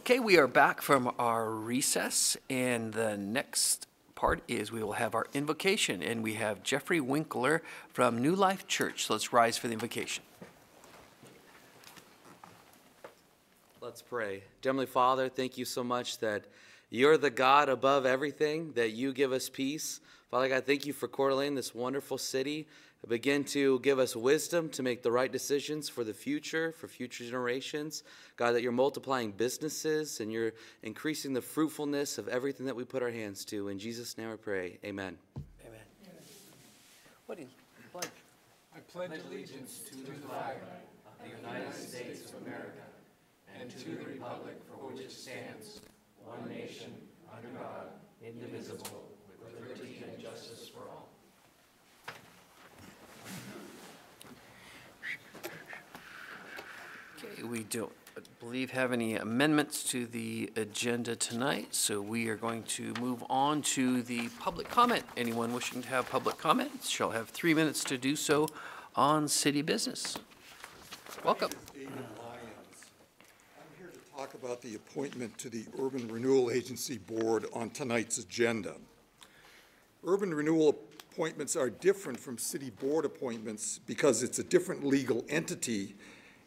Okay, we are back from our recess, and the next part is we will have our invocation, and we have Jeffrey Winkler from New Life Church. So let's rise for the invocation. Let's pray. Dear Heavenly Father, thank you so much that you're the God above everything, that you give us peace. Father God, thank you for Coeur d'Alene, this wonderful city. Begin to give us wisdom to make the right decisions for the future, for future generations. God, that you're multiplying businesses and you're increasing the fruitfulness of everything that we put our hands to. In Jesus' name I pray, amen. Amen. What do you pledge? I pledge allegiance to the flag of the United States of America and to the republic for which it stands, one nation, under God, indivisible, with liberty and justice for all. Okay, we don't believe have any amendments to the agenda tonight, so we are going to move on to the public comment. Anyone wishing to have public comment shall have 3 minutes to do so on city business. Welcome. I'm here to talk about the appointment to the Urban Renewal Agency Board on tonight's agenda. Urban renewal appointments are different from city board appointments because it's a different legal entity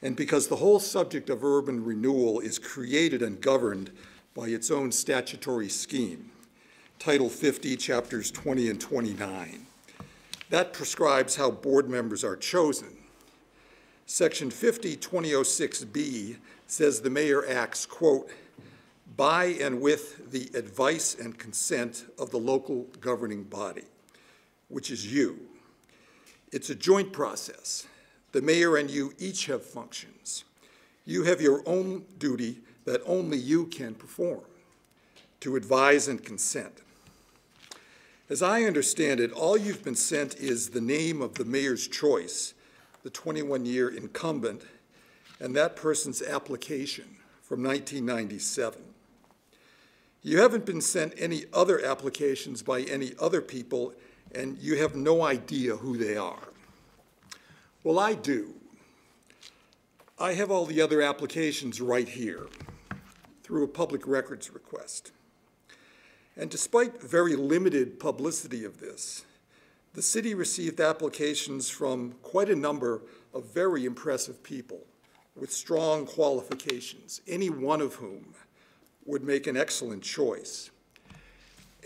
and because the whole subject of urban renewal is created and governed by its own statutory scheme, Title 50, Chapters 20 and 29. That prescribes how board members are chosen. Section 50-2006B says the mayor acts, quote, by and with the advice and consent of the local governing body, which is you. It's a joint process. The mayor and you each have functions. You have your own duty that only you can perform, to advise and consent. As I understand it, all you've been sent is the name of the mayor's choice, the 21-year incumbent, and that person's application from 1997. You haven't been sent any other applications by any other people, and you have no idea who they are. Well, I do. I have all the other applications right here through a public records request. And despite very limited publicity of this, the city received applications from quite a number of very impressive people with strong qualifications, any one of whom would make an excellent choice.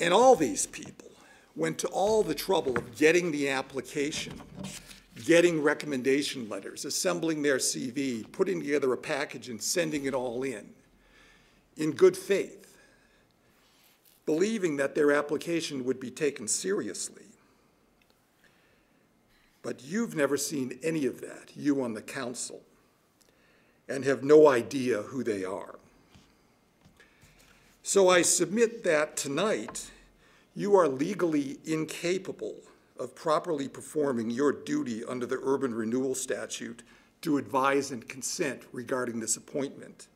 And all these people went to all the trouble of getting the application, getting recommendation letters, assembling their CV, putting together a package and sending it all in good faith, believing that their application would be taken seriously. But you've never seen any of that, you on the council, and have no idea who they are. So I submit that tonight you are legally incapable of properly performing your duty under the Urban Renewal Statute to advise and consent regarding this appointment,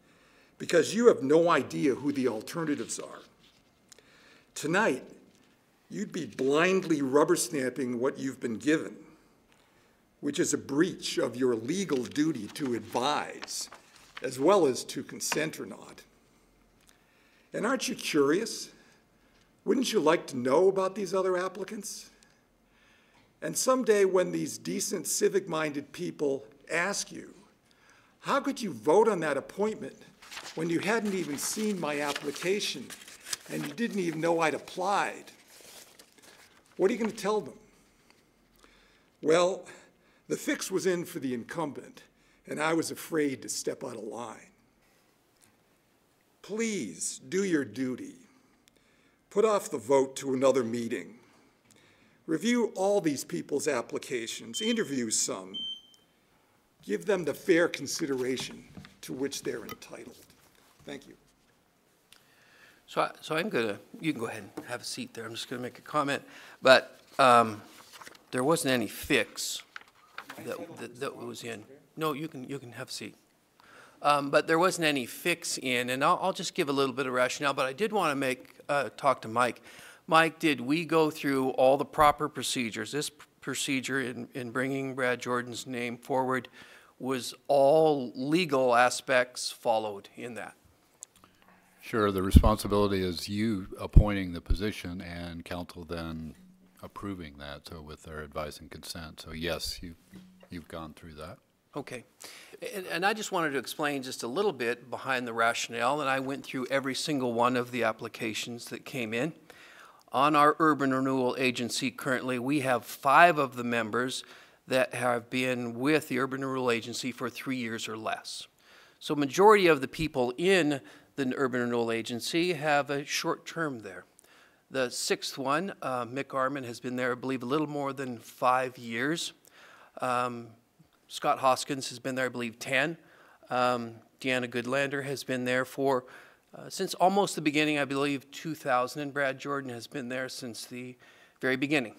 because you have no idea who the alternatives are. Tonight, you'd be blindly rubber stamping what you've been given, which is a breach of your legal duty to advise, as well as to consent or not. And aren't you curious? Wouldn't you like to know about these other applicants? And someday when these decent, civic-minded people ask you, how could you vote on that appointment when you hadn't even seen my application and you didn't even know I'd applied? What are you going to tell them? Well, the fix was in for the incumbent, and I was afraid to step out of line. Please do your duty. Put off the vote to another meeting. Review all these people's applications, interview some. Give them the fair consideration to which they're entitled. Thank you. So I'm gonna, you can go ahead and have a seat there. I'm just gonna make a comment, but there wasn't any fix that was in. No, you can have a seat. But there wasn't any fix in, and I'll just give a little bit of rationale, but I did want to talk to Mike. Mike, did we go through all the proper procedures? This procedure in bringing Brad Jordan's name forward, was all legal aspects followed in that? Sure, the responsibility is you appointing the position and council then approving that, so with their advice and consent. So yes, you've gone through that. Okay. And I just wanted to explain just a little bit behind the rationale, and I went through every single one of the applications that came in. On our urban renewal agency currently, we have 5 of the members that have been with the urban renewal agency for 3 years or less. So majority of the people in the urban renewal agency have a short term there. The 6th one, Mick Arman, has been there, I believe, a little more than 5 years. Scott Hoskins has been there, I believe, 10. Deanna Goodlander has been there for since almost the beginning, I believe 2000, and Brad Jordan has been there since the very beginning.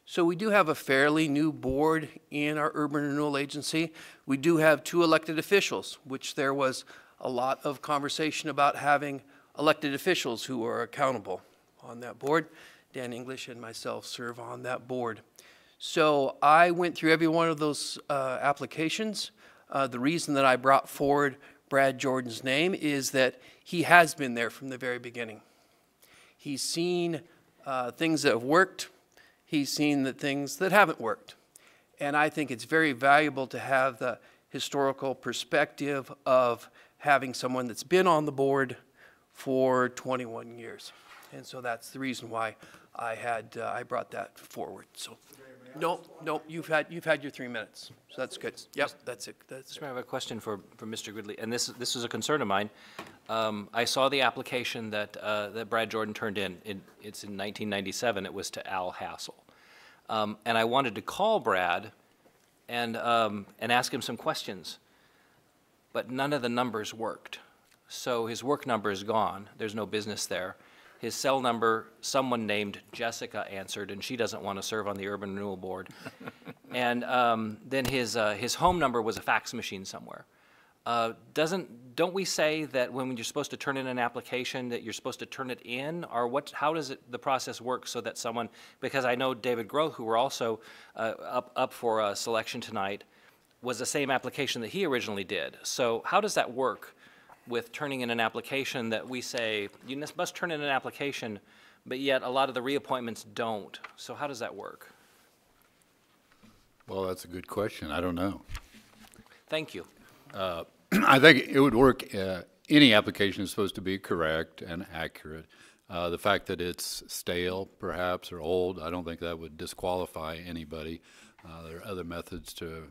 So we do have a fairly new board in our urban renewal agency. We do have 2 elected officials, which there was a lot of conversation about having elected officials who are accountable on that board. Dan English and myself serve on that board. So I went through every one of those applications. The reason that I brought forward Brad Jordan's name is that he has been there from the very beginning. He's seen things that have worked. He's seen the things that haven't worked. And I think it's very valuable to have the historical perspective of having someone that's been on the board for 21 years. And so that's the reason why I brought that forward. So. No, you've had your 3 minutes, so that's good. Yep, that's it. I have a question for Mr. Gridley, and this is a concern of mine. I saw the application that Brad Jordan turned in. It's in 1997. It was to Al Hassel, and I wanted to call Brad and ask him some questions, but none of the numbers worked. So his work number is gone. There's no business there. His cell number, someone named Jessica answered, and she doesn't want to serve on the Urban Renewal Board. And then his home number was a fax machine somewhere. Don't we say that when you're supposed to turn in an application that you're supposed to turn it in, or how does the process work so that someone, because I know David Groth, who were also up for selection tonight, was the same application that he originally did. So how does that work with turning in an application that we say, you must turn in an application, but yet a lot of the reappointments don't? So how does that work? Well, that's a good question. I don't know. Thank you. I think it would work. Any application is supposed to be correct and accurate. The fact that it's stale, perhaps, or old, I don't think that would disqualify anybody. There are other methods to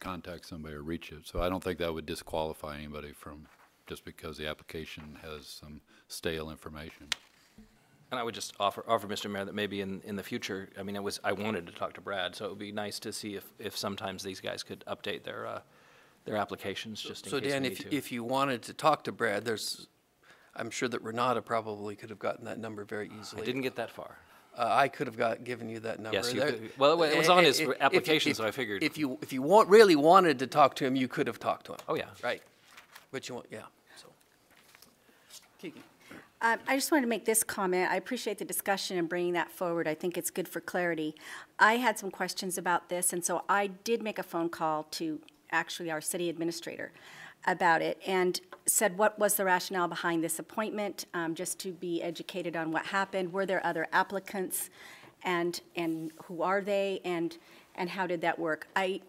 contact somebody or reach it. So I don't think that would disqualify anybody from just because the application has some stale information. And I would just offer Mr. Mayor, that maybe in the future, I mean, I wanted to talk to Brad, so it would be nice to see if sometimes these guys could update their applications just in case we Dan, need to. if you wanted to talk to Brad, I'm sure that Renata probably could have gotten that number very easily. I didn't get that far. I could have given you that number. Yes, you could. Well, it was on his application, so I figured. If you really wanted to talk to him, you could have talked to him. Oh, yeah. Right. But you want, yeah. So, Kiki. I just wanted to make this comment. I appreciate the discussion and bringing that forward. I think it's good for clarity. I had some questions about this, and so I did make a phone call to actually our city administrator about it and said what was the rationale behind this appointment, just to be educated on what happened. Were there other applicants, and who are they, and how did that work? I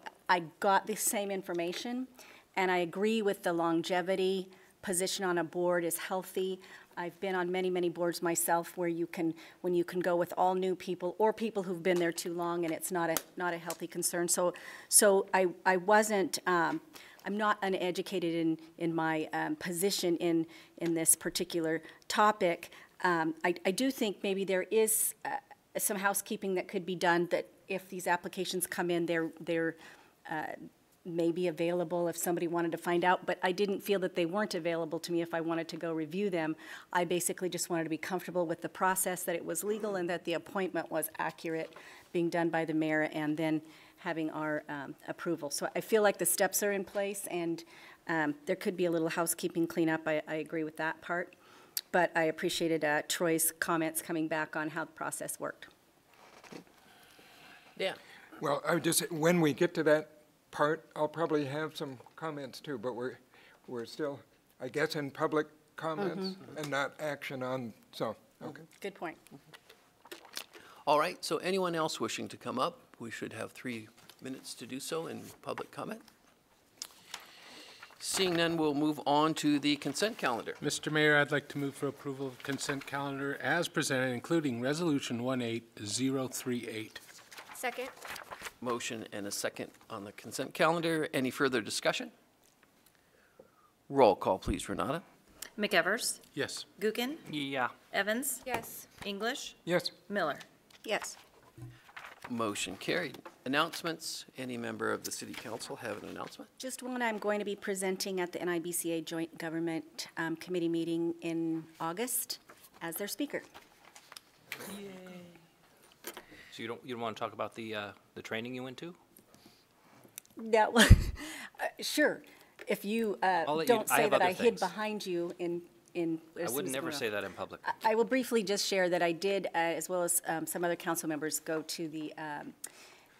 got the same information, and I agree with the longevity position on a board is healthy. I've been on many, many boards myself where when you can go with all new people or people who've been there too long, and it's not a healthy concern. So I wasn't. I'm not uneducated in my position in this particular topic. I do think maybe there is some housekeeping that could be done, that if these applications come in, they're may be available if somebody wanted to find out, but I didn't feel that they weren't available to me if I wanted to go review them. I basically just wanted to be comfortable with the process, that it was legal and that the appointment was accurate, being done by the mayor, and then having our approval. So I feel like the steps are in place, and there could be a little housekeeping cleanup. I agree with that part, but I appreciated Troy's comments coming back on how the process worked. Yeah. Well, when we get to that part, I'll probably have some comments too, but we're still, I guess, in public comments and not action on, so, okay. Good point. All right, so anyone else wishing to come up, we should have 3 minutes to do so in public comment. Seeing none, we'll move on to the consent calendar. Mr. Mayor, I'd like to move for approval of consent calendar as presented, including Resolution 18038. Second. Motion and a second on the consent calendar. Any further discussion? Roll call, please, Renata. McEvers, Yes. Gookin, Yeah. Evans, Yes. English, Yes, Miller. Yes. Motion carried. Announcements. Any member of the city council have an announcement? Just one, I'm going to be presenting at the NIBCA Joint Government Committee meeting in August as their speaker. So you don't want to talk about the training you went to? That was, sure. If you I'll let you- don't I say have that other I hid things. behind you in. I would never say that in public. I will briefly just share that I did, as well as some other council members, go to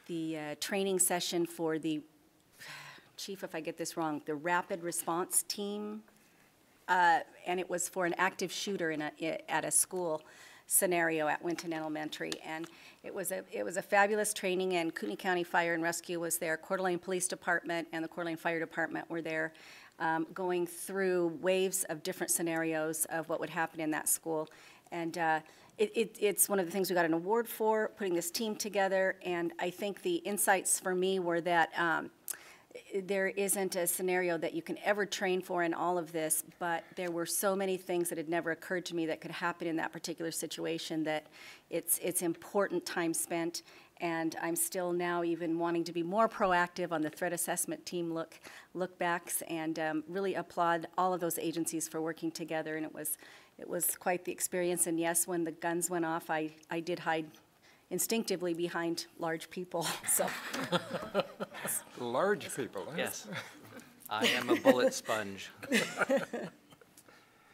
the training session for the, chief, if I get this wrong, the Rapid Response Team, and it was for an active shooter at a school scenario at Winton Elementary. And it was a fabulous training, and Kootenai County Fire and Rescue was there, Coeur d'Alene Police Department and the Coeur d'Alene Fire Department were there, going through waves of different scenarios of what would happen in that school. And it's one of the things we got an award for, putting this team together. And I think the insights for me were that there isn't a scenario that you can ever train for in all of this, but there were so many things that had never occurred to me that could happen in that particular situation that it's important time spent. And I'm still now even wanting to be more proactive on the threat assessment team look backs, and really applaud all of those agencies for working together. And it was quite the experience. And yes, when the guns went off, I did hide instinctively behind large people. So large people, huh? Yes. I am a bullet sponge.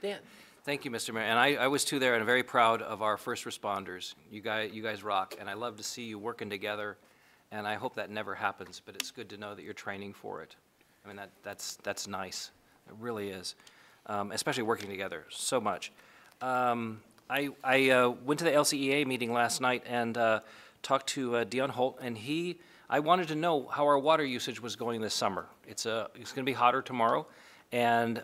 Dan? Thank you, Mr. Mayor. And I was too there, and very proud of our first responders. You guys rock, and I love to see you working together, and I hope that never happens, but it's good to know that you're training for it. I mean, that's nice. It really is, especially working together so much. I went to the LCEA meeting last night and talked to Dion Holt, and I wanted to know how our water usage was going this summer. It's going to be hotter tomorrow, and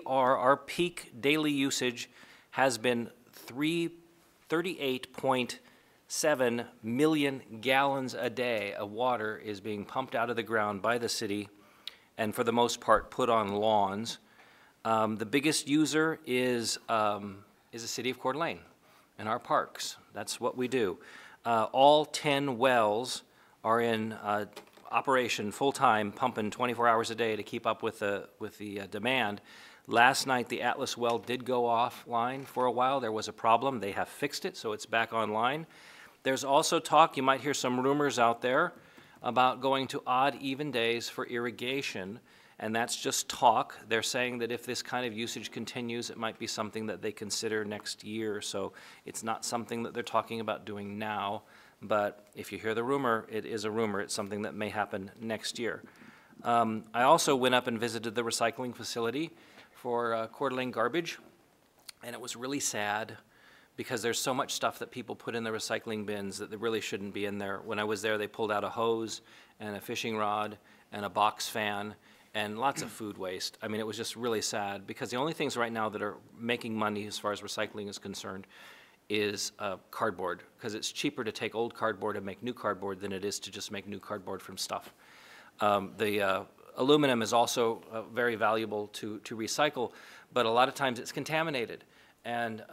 our peak daily usage has been 38.7 million gallons a day of water is being pumped out of the ground by the city, and for the most part put on lawns. The biggest user is the city of Coeur d'Alene and our parks. That's what we do. All 10 wells are in operation full-time, pumping 24 hours a day to keep up with the demand. Last night, the Atlas well did go offline for a while. There was a problem. They have fixed it, so it's back online. There's also talk, you might hear some rumors out there, about going to odd, even days for irrigation, and that's just talk. They're saying that if this kind of usage continues, it might be something that they consider next year, so it's not something that they're talking about doing now. But if you hear the rumor, it is a rumor. It's something that may happen next year. I also went up and visited the recycling facility for Coeur d'Alene garbage, and it was really sad because there's so much stuff that people put in the recycling bins that really shouldn't be in there. When I was there, they pulled out a hose and a fishing rod and a box fan and lots of food waste. I mean, it was just really sad because the only things right now that are making money as far as recycling is concerned is cardboard, because it's cheaper to take old cardboard and make new cardboard than it is to just make new cardboard from stuff. The aluminum is also very valuable to recycle, but a lot of times it's contaminated. And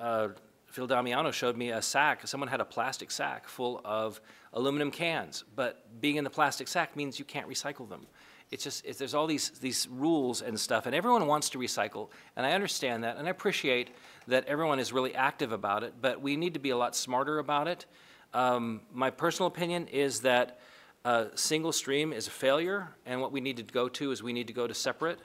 Phil Damiano showed me a sack. Someone had a plastic sack full of aluminum cans, but being in the plastic sack means you can't recycle them. It's just, there's all these rules and stuff, and everyone wants to recycle, and I understand that, and I appreciate that everyone is really active about it, but we need to be a lot smarter about it. My personal opinion is that single stream is a failure, and what we need to go to is we need to go to separate.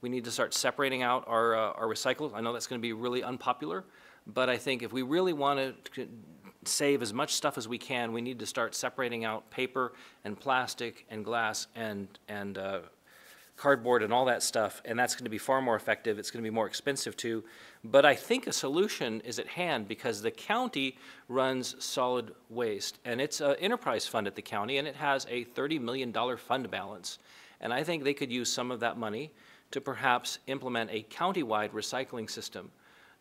We need to start separating out our recyclables. I know that's going to be really unpopular, but I think if we really want to save as much stuff as we can, we need to start separating out paper and plastic and glass and cardboard and all that stuff, and that's going to be far more effective. It's going to be more expensive too. But I think a solution is at hand because the county runs solid waste, and it's an enterprise fund at the county, and it has a $30 million fund balance. And I think they could use some of that money to perhaps implement a county-wide recycling system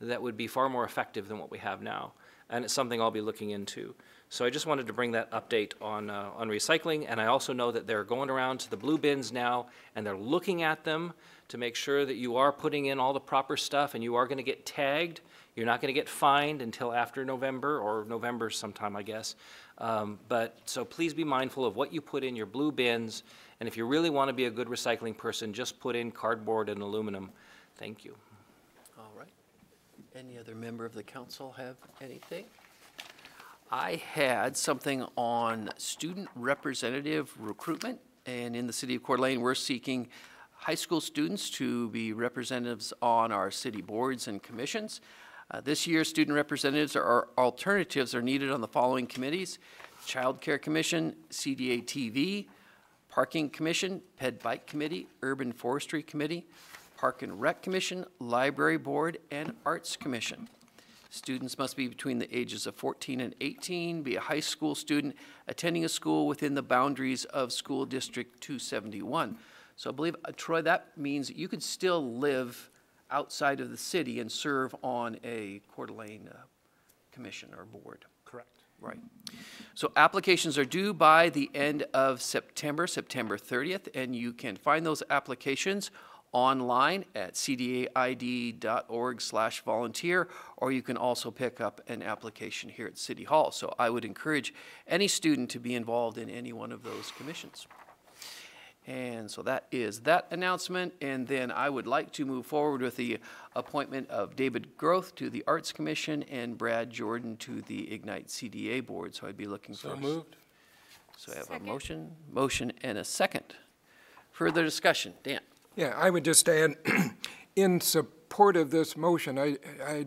that would be far more effective than what we have now. And it's something I'll be looking into. So I just wanted to bring that update on recycling, and I also know that they're going around to the blue bins now, and they're looking at them to make sure that you are putting in all the proper stuff, and you are going to get tagged. You're not going to get fined until after November, or November sometime, I guess. But so please be mindful of what you put in your blue bins, and if you really want to be a good recycling person, just put in cardboard and aluminum. Thank you. All right. Any other member of the council have anything? I had something on student representative recruitment, and in the city of Coeur d'Alene, we're seeking high school students to be representatives on our city boards and commissions. This year, student representatives or alternatives are needed on the following committees: Child Care Commission, CDA TV, Parking Commission, Ped Bike Committee, Urban Forestry Committee, Park and Rec Commission, Library Board, and Arts Commission. Students must be between the ages of 14 and 18, be a high school student, attending a school within the boundaries of School District 271. So I believe, Troy, that means that you could still live outside of the city and serve on a Coeur d'Alene commission or board. Correct. Right. So applications are due by the end of September, September 30th, and you can find those applications online at cdaid.org/volunteer, or you can also pick up an application here at City Hall. So I would encourage any student to be involved in any one of those commissions. And so that is that announcement, and then I would like to move forward with the appointment of David Groth to the Arts Commission and Brad Jordan to the Ignite CDA Board. So I'd be looking for. So moved. So I have a motion and a second. Further discussion, Dan? Yeah, I would just add, in support of this motion, I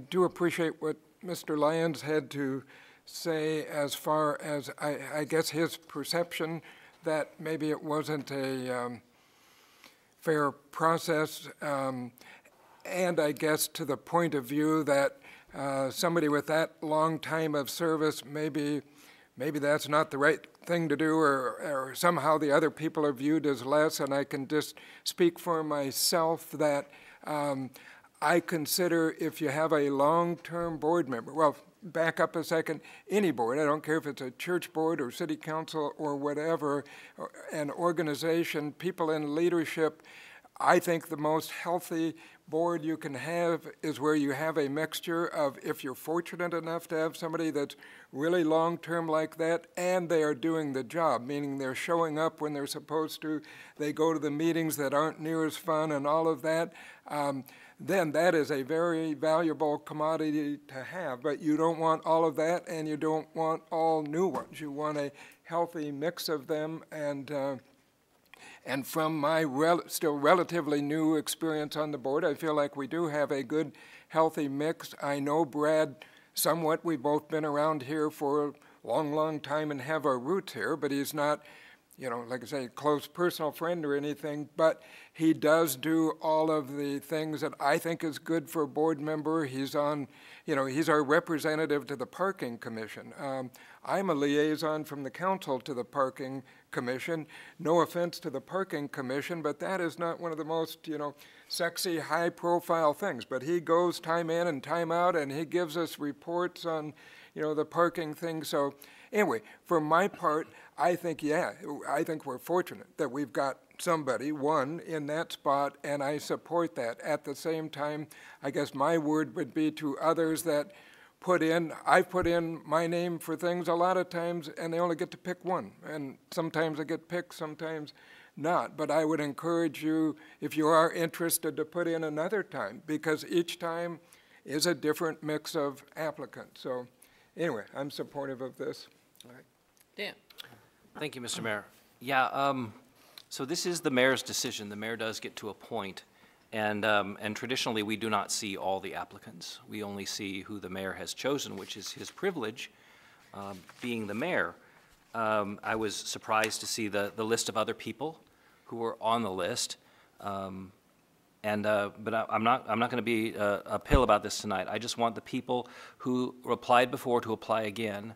do appreciate what Mr. Lyons had to say as far as, I guess, his perception that maybe it wasn't a fair process, and I guess to the point of view that somebody with that long time of service, maybe that's not the right thing to do, or somehow the other people are viewed as less, and I can just speak for myself that I consider if you have a long-term board member, well, back up a second, any board, I don't care if it's a church board or city council or whatever, or an organization, people in leadership, I think the most healthy board you can have is where you have a mixture of, if you're fortunate enough to have somebody that's really long-term like that, and they are doing the job, meaning they're showing up when they're supposed to, they go to the meetings that aren't near as fun and all of that, then that is a very valuable commodity to have. But you don't want all of that, and you don't want all new ones. You want a healthy mix of them, and from my still relatively new experience on the board, I feel like we do have a good, healthy mix. I know Brad somewhat. We've both been around here for a long, long time and have our roots here, but he's not, you know, like I say, a close personal friend or anything, but he does do all of the things that I think is good for a board member. He's on, you know, he's our representative to the Parking Commission. I'm a liaison from the council to the Parking Commission. No offense to the Parking Commission, but that is not one of the most, you know, sexy, high-profile things. But he goes time in and time out, and he gives us reports on, you know, the parking thing. So anyway, for my part, I think, yeah, I think we're fortunate that we've got somebody, one, in that spot, and I support that. At the same time, I guess my word would be to others that I've put in my name for things a lot of times, and they only get to pick one. And sometimes I get picked, sometimes not. But I would encourage you, if you are interested, to put in another time, because each time is a different mix of applicants. So anyway, I'm supportive of this. All right. Dan? Thank you, Mr. Mayor. Yeah, so this is the mayor's decision. The mayor does get to appoint, and traditionally, we do not see all the applicants. We only see who the mayor has chosen, which is his privilege, being the mayor. I was surprised to see the list of other people who were on the list. But I'm not going to be a pill about this tonight. I just want the people who applied before to apply again.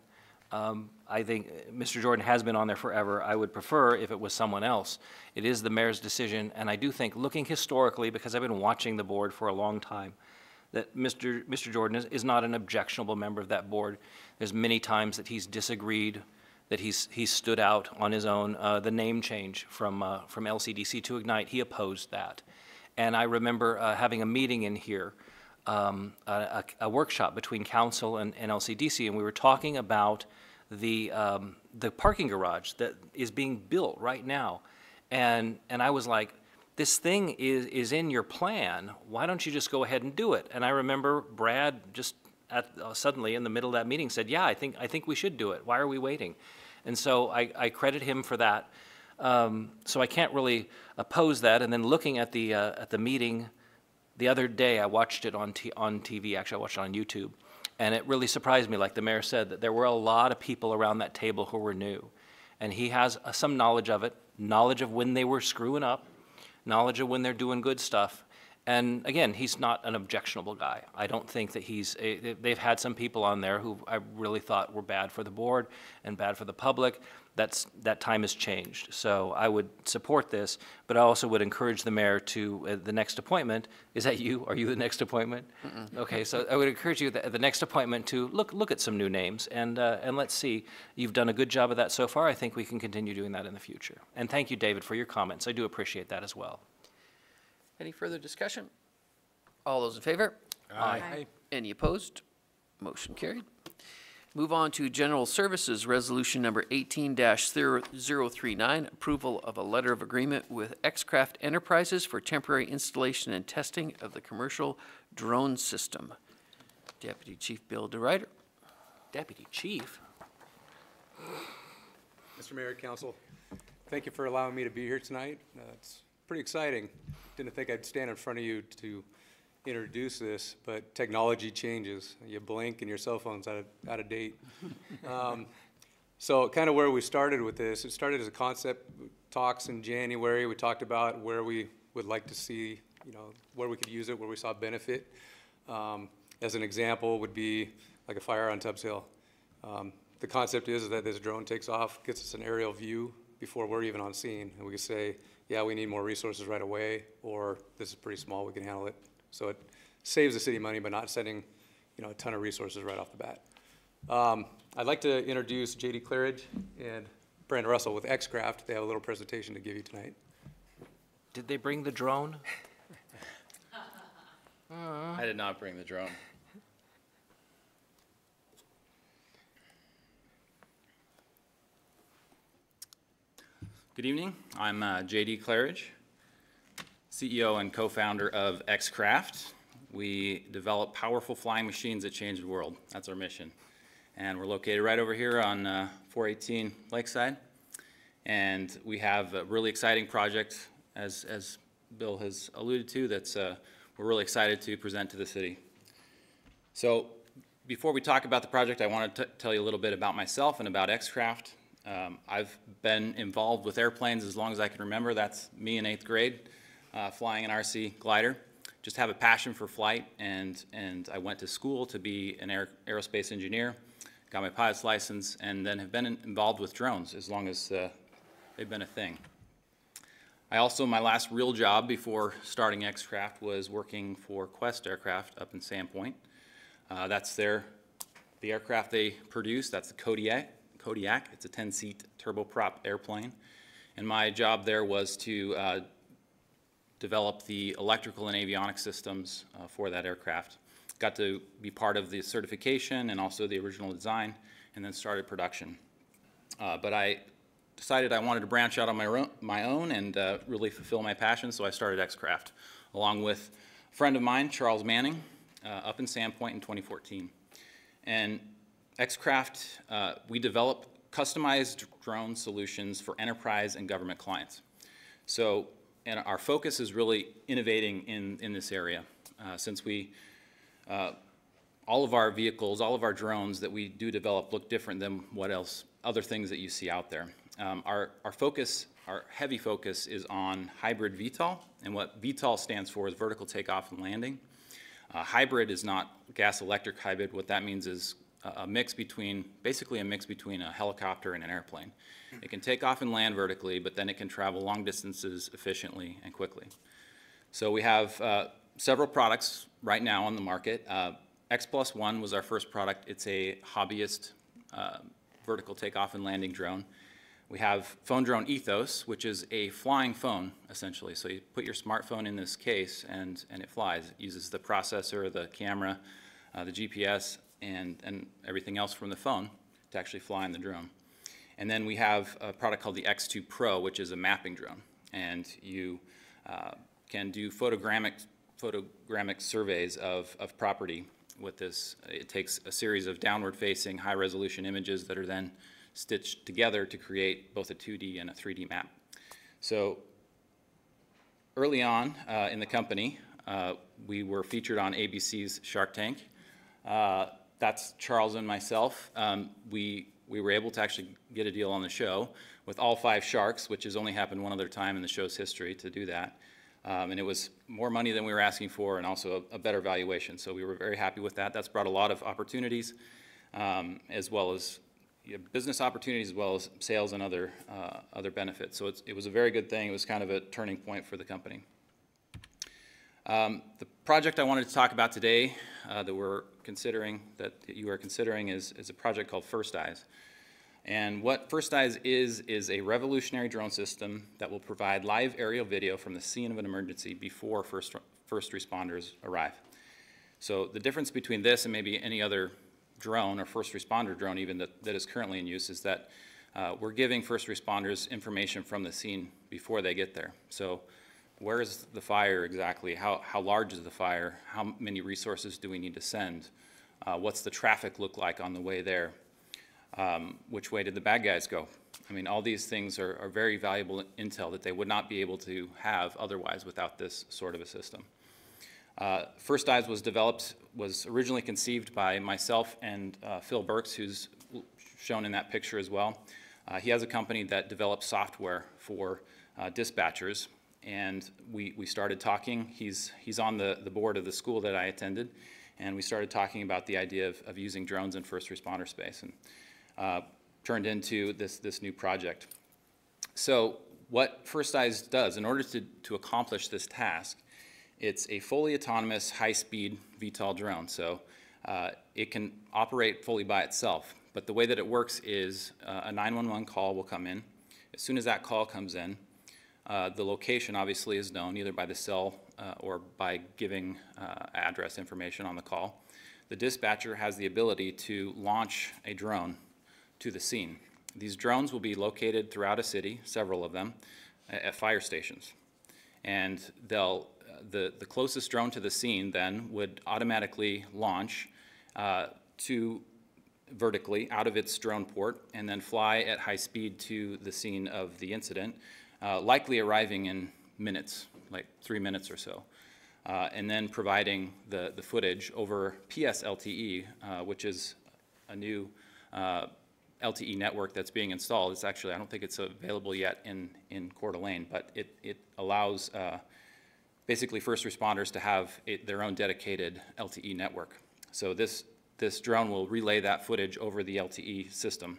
I think Mr. Jordan has been on there forever. I would prefer if it was someone else. It is the mayor's decision, and I do think, looking historically, because I've been watching the board for a long time, that Mr. Jordan is not an objectionable member of that board. There's many times that he's disagreed, that he's stood out on his own. The name change from LCDC to Ignite, he opposed that. And I remember having a meeting in here, a workshop between council and LCDC, and we were talking about the parking garage that is being built right now. And I was like, this thing is in your plan. Why don't you just go ahead and do it? And I remember Brad just suddenly in the middle of that meeting said, yeah, I think we should do it. Why are we waiting? And so I credit him for that. So I can't really oppose that. And then looking at the meeting the other day, I watched it on TV. Actually, I watched it on YouTube. And it really surprised me, like the mayor said, that there were a lot of people around that table who were new. And he has some knowledge of it, knowledge of when they were screwing up, knowledge of when they're doing good stuff. And again, he's not an objectionable guy. I don't think that they've had some people on there who I really thought were bad for the board and bad for the public. That time has changed. So I would support this, but I also would encourage the mayor to, the next appointment, is that you? Are you the next appointment? Okay, so I would encourage you at the next appointment to look at some new names and let's see. You've done a good job of that so far. I think we can continue doing that in the future. And thank you, David, for your comments. I do appreciate that as well. Any further discussion? All those in favor? Aye. Any opposed? Motion carried. Move on to General Services, Resolution Number 18-0039, approval of a letter of agreement with Xcraft Enterprises for temporary installation and testing of the commercial drone system. Deputy Chief Bill DeRuyter. Deputy Chief? Mr. Mayor, Council, thank you for allowing me to be here tonight. It's pretty exciting. Didn't think I'd stand in front of you to introduce this, but technology changes. You blink and your cell phone's out of date. So kind of where we started with this, it started as a concept talks in January. We talked about where we would like to see, where we could use it, where we saw benefit. As an example would be like a fire on Tubbs Hill. The concept is that this drone takes off, gets us an aerial view before we're even on scene, and we can say, yeah, we need more resources right away, or this is pretty small, we can handle it. So it saves the city money by not sending, a ton of resources right off the bat. I'd like to introduce J.D. Claridge and Brandon Russell with Xcraft. They have a little presentation to give you tonight. Did they bring the drone? I did not bring the drone. Good evening. I'm J.D. Claridge, CEO and co-founder of Xcraft. We develop powerful flying machines that change the world. That's our mission. And we're located right over here on 418 Lakeside. And we have a really exciting project, as Bill has alluded to, that's we're really excited to present to the city. So before we talk about the project, I want to tell you a little bit about myself and about Xcraft. I've been involved with airplanes as long as I can remember. That's me in 8th grade, flying an RC glider. Just have a passion for flight, and I went to school to be an aerospace engineer, got my pilot's license, and then have been involved with drones as long as they've been a thing. I also, my last real job before starting Xcraft was working for Quest Aircraft up in Sandpoint. That's the aircraft they produce. That's the Kodiak. It's a 10-seat turboprop airplane. And my job there was to develop the electrical and avionics systems for that aircraft. Got to be part of the certification and also the original design, and then started production. But I decided I wanted to branch out on my own and really fulfill my passion, so I started Xcraft, along with a friend of mine, Charles Manning, up in Sandpoint in 2014. And Xcraft, we develop customized drone solutions for enterprise and government clients. So, and our focus is really innovating in this area. Since all of our vehicles, all of our drones that we do develop look different than other things that you see out there. Our focus, our heavy focus is on hybrid VTOL, and what VTOL stands for is vertical takeoff and landing. Hybrid is not gas-electric hybrid. What that means is a mix between, basically a mix between a helicopter and an airplane. It can take off and land vertically, but then it can travel long distances efficiently and quickly. So we have several products right now on the market. X+1 was our first product. It's a hobbyist vertical takeoff and landing drone. We have Phone Drone Ethos, which is a flying phone, essentially. So you put your smartphone in this case, and it flies. It uses the processor, the camera, the GPS, and everything else from the phone to actually fly in the drone. And then we have a product called the X2 Pro, which is a mapping drone. And you can do photogrammic surveys of property with this. It takes a series of downward-facing, high-resolution images that are then stitched together to create both a 2D and a 3D map. So early on in the company, we were featured on ABC's Shark Tank. That's Charles and myself. We were able to actually get a deal on the show with all 5 sharks, which has only happened one other time in the show's history to do that. And it was more money than we were asking for and also a better valuation. So we were very happy with that. That's brought a lot of opportunities, as well as business opportunities, as well as sales and other benefits. So it was a very good thing. It was kind of a turning point for the company. The project I wanted to talk about today that you are considering is a project called First Eyes. And what First Eyes is a revolutionary drone system that will provide live aerial video from the scene of an emergency before first responders arrive. So the difference between this and maybe any other drone or first responder drone even that is currently in use is that we're giving first responders information from the scene before they get there. So where is the fire exactly? How large is the fire? How many resources do we need to send? What's the traffic look like on the way there? Which way did the bad guys go? I mean, all these things are very valuable intel that they would not be able to have otherwise without this sort of a system. First Eyes was originally conceived by myself and Phil Burks, who's shown in that picture as well. He has a company that develops software for dispatchers, and we started talking. He's on the board of the school that I attended, and we started talking about the idea of using drones in first responder space, and turned into this new project. So what First Eyes does, in order to accomplish this task, it's a fully autonomous, high-speed VTOL drone. So it can operate fully by itself. But the way that it works is a 911 call will come in. As soon as that call comes in, the location obviously is known either by the cell or by giving address information on the call. The dispatcher has the ability to launch a drone to the scene. These drones will be located throughout a city, several of them, at fire stations. And the closest drone to the scene then would automatically launch vertically out of its drone port and then fly at high speed to the scene of the incident, likely arriving in minutes, like 3 minutes or so, and then providing the footage over PSLTE, which is a new LTE network that's being installed. It's actually, I don't think it's available yet in Coeur d'Alene, but it allows basically first responders to have their own dedicated LTE network. So this drone will relay that footage over the LTE system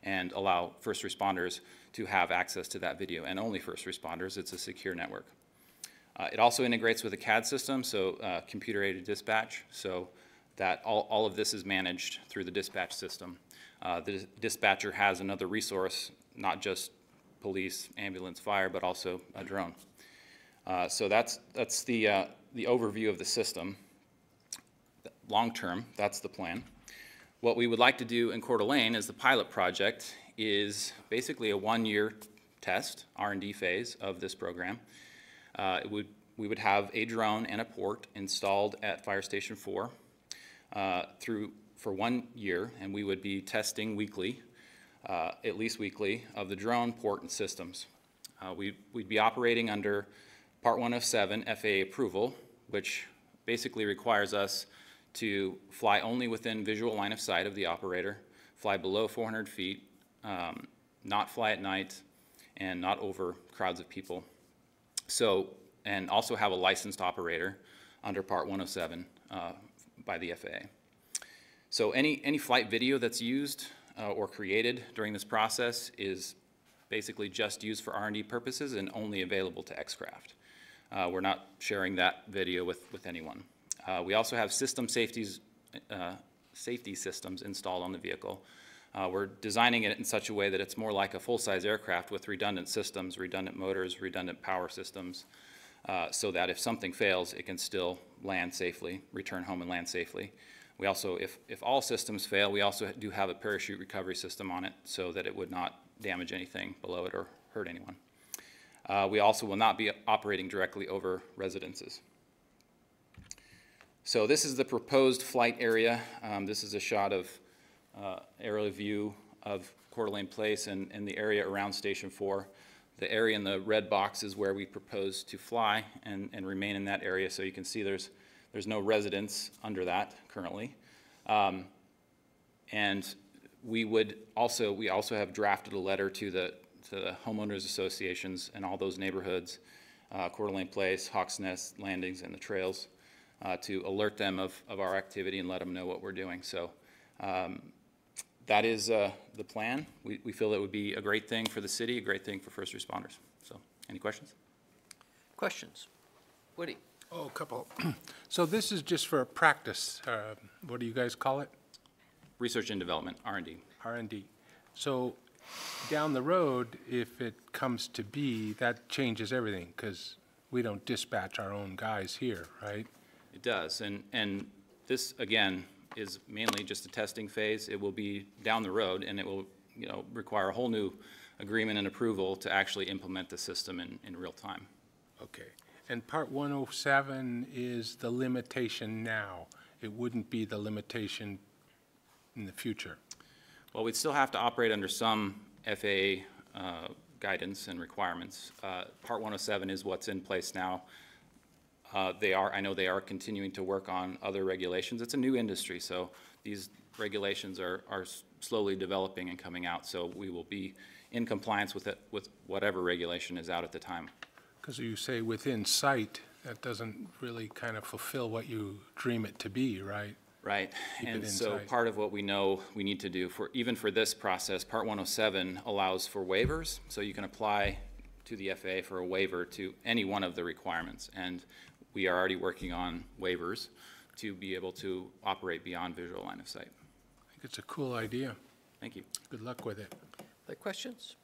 and allow first responders to have access to that video, and only first responders. It's a secure network. It also integrates with a CAD system, so computer-aided dispatch, so that all of this is managed through the dispatch system. The dispatcher has another resource, not just police, ambulance, fire, but also a drone. So that's the overview of the system. Long term, that's the plan. What we would like to do in Coeur d'Alene as the pilot project is basically a 1-year test, R&D phase of this program. We would have a drone and a port installed at Fire Station 4 for 1 year, and we would be testing weekly, at least weekly, of the drone, port, and systems. We'd be operating under Part 107 FAA approval, which basically requires us to fly only within visual line of sight of the operator, fly below 400 feet, not fly at night, and not over crowds of people. So, and also have a licensed operator under Part 107 by the FAA. So any flight video that's used or created during this process is basically just used for R&D purposes and only available to X-Craft. We're not sharing that video with anyone. We also have safety systems installed on the vehicle. We're designing it in such a way that it's more like a full-size aircraft with redundant systems, redundant motors, redundant power systems, so that if something fails, it can still land safely, return home and land safely. We also, if all systems fail, we also do have a parachute recovery system on it so that it would not damage anything below it or hurt anyone. We also will not be operating directly over residences. So this is the proposed flight area. This is a shot of aerial view of Coeur d'Alene Place and the area around Station 4. The area in the red box is where we propose to fly and remain in that area. So you can see there's no residence under that currently. And we also have drafted a letter to the homeowners associations and all those neighborhoods, Coeur d'Alene Place, Hawks Nest Landings, and the trails, to alert them of our activity and let them know what we're doing. So that is the plan. We feel it would be a great thing for the city, a great thing for first responders. So any questions? Questions? Woody? Oh, a couple. So this is just for practice. What do you guys call it? Research and development, R&D. R&D. So down the road, if it comes to be, that changes everything because we don't dispatch our own guys here, right? It does, and this, again, is mainly just a testing phase. It will be down the road, and it will, require a whole new agreement and approval to actually implement the system in real time. Okay. And Part 107 is the limitation now. It wouldn't be the limitation in the future. Well, we'd still have to operate under some FAA guidance and requirements. Part 107 is what's in place now. I know they are continuing to work on other regulations. It's a new industry, so these regulations are slowly developing and coming out, so we will be in compliance with whatever regulation is out at the time. Because you say within sight, that doesn't really kind of fulfill what you dream it to be, right? Right, Keep and it so inside. part of what we know we need to do even for this process, Part 107 allows for waivers, so you can apply to the FAA for a waiver to any one of the requirements, and we are already working on waivers to be able to operate beyond visual line of sight. I think it's a cool idea. Thank you. Good luck with it. Other questions?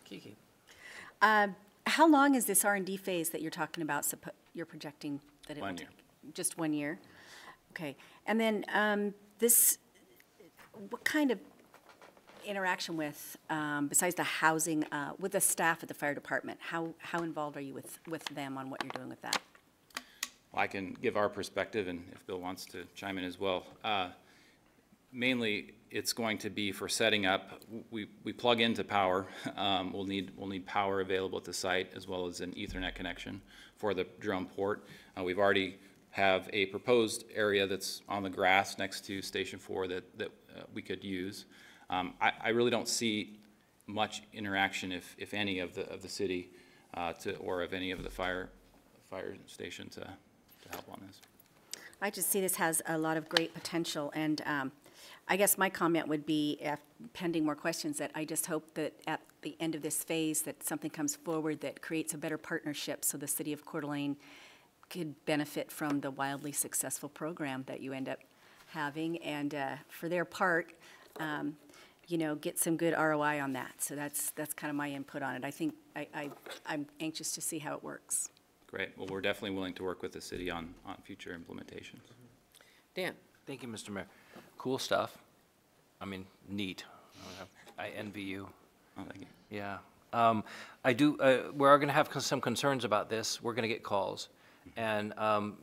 Kiki? How long is this R&D phase that you're talking about, you're projecting that it will 1 year. take? Just 1 year? Okay. And then what kind of interaction with, besides the housing, with the staff at the fire department? How involved are you with them on what you're doing with that? Well, I can give our perspective, and if Bill wants to chime in as well. Mainly, it's going to be for setting up. We plug into power. We'll need power available at the site as well as an Ethernet connection for the drone port. We've already have a proposed area that's on the grass next to Station 4 that we could use. I really don't see much interaction, if any, of the city or of any of the fire station to help on this. I just see this has a lot of great potential, and I guess my comment would be, pending more questions, that I just hope that at the end of this phase that something comes forward that creates a better partnership so the city of Coeur d'Alene could benefit from the wildly successful program that you end up having, and for their part, get some good ROI on that. So that's kind of my input on it. I think I'm anxious to see how it works. Great. Well, we're definitely willing to work with the city on future implementations. Dan? Thank you, Mr. Mayor. Cool stuff. I mean, neat. I envy you. Oh, thank you. Yeah. I do, we are going to have some concerns about this. We're going to get calls. And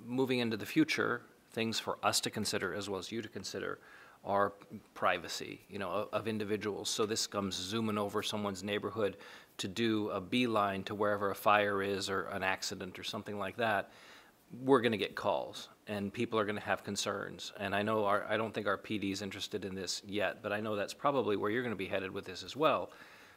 moving into the future, things for us to consider as well as you to consider are privacy, of individuals. So this comes zooming over someone's neighborhood to do a beeline to wherever a fire is or an accident or something like that. We're going to get calls. and people are going to have concerns. And I know I don't think our PD is interested in this yet, but I know that's probably where you're going to be headed with this as well.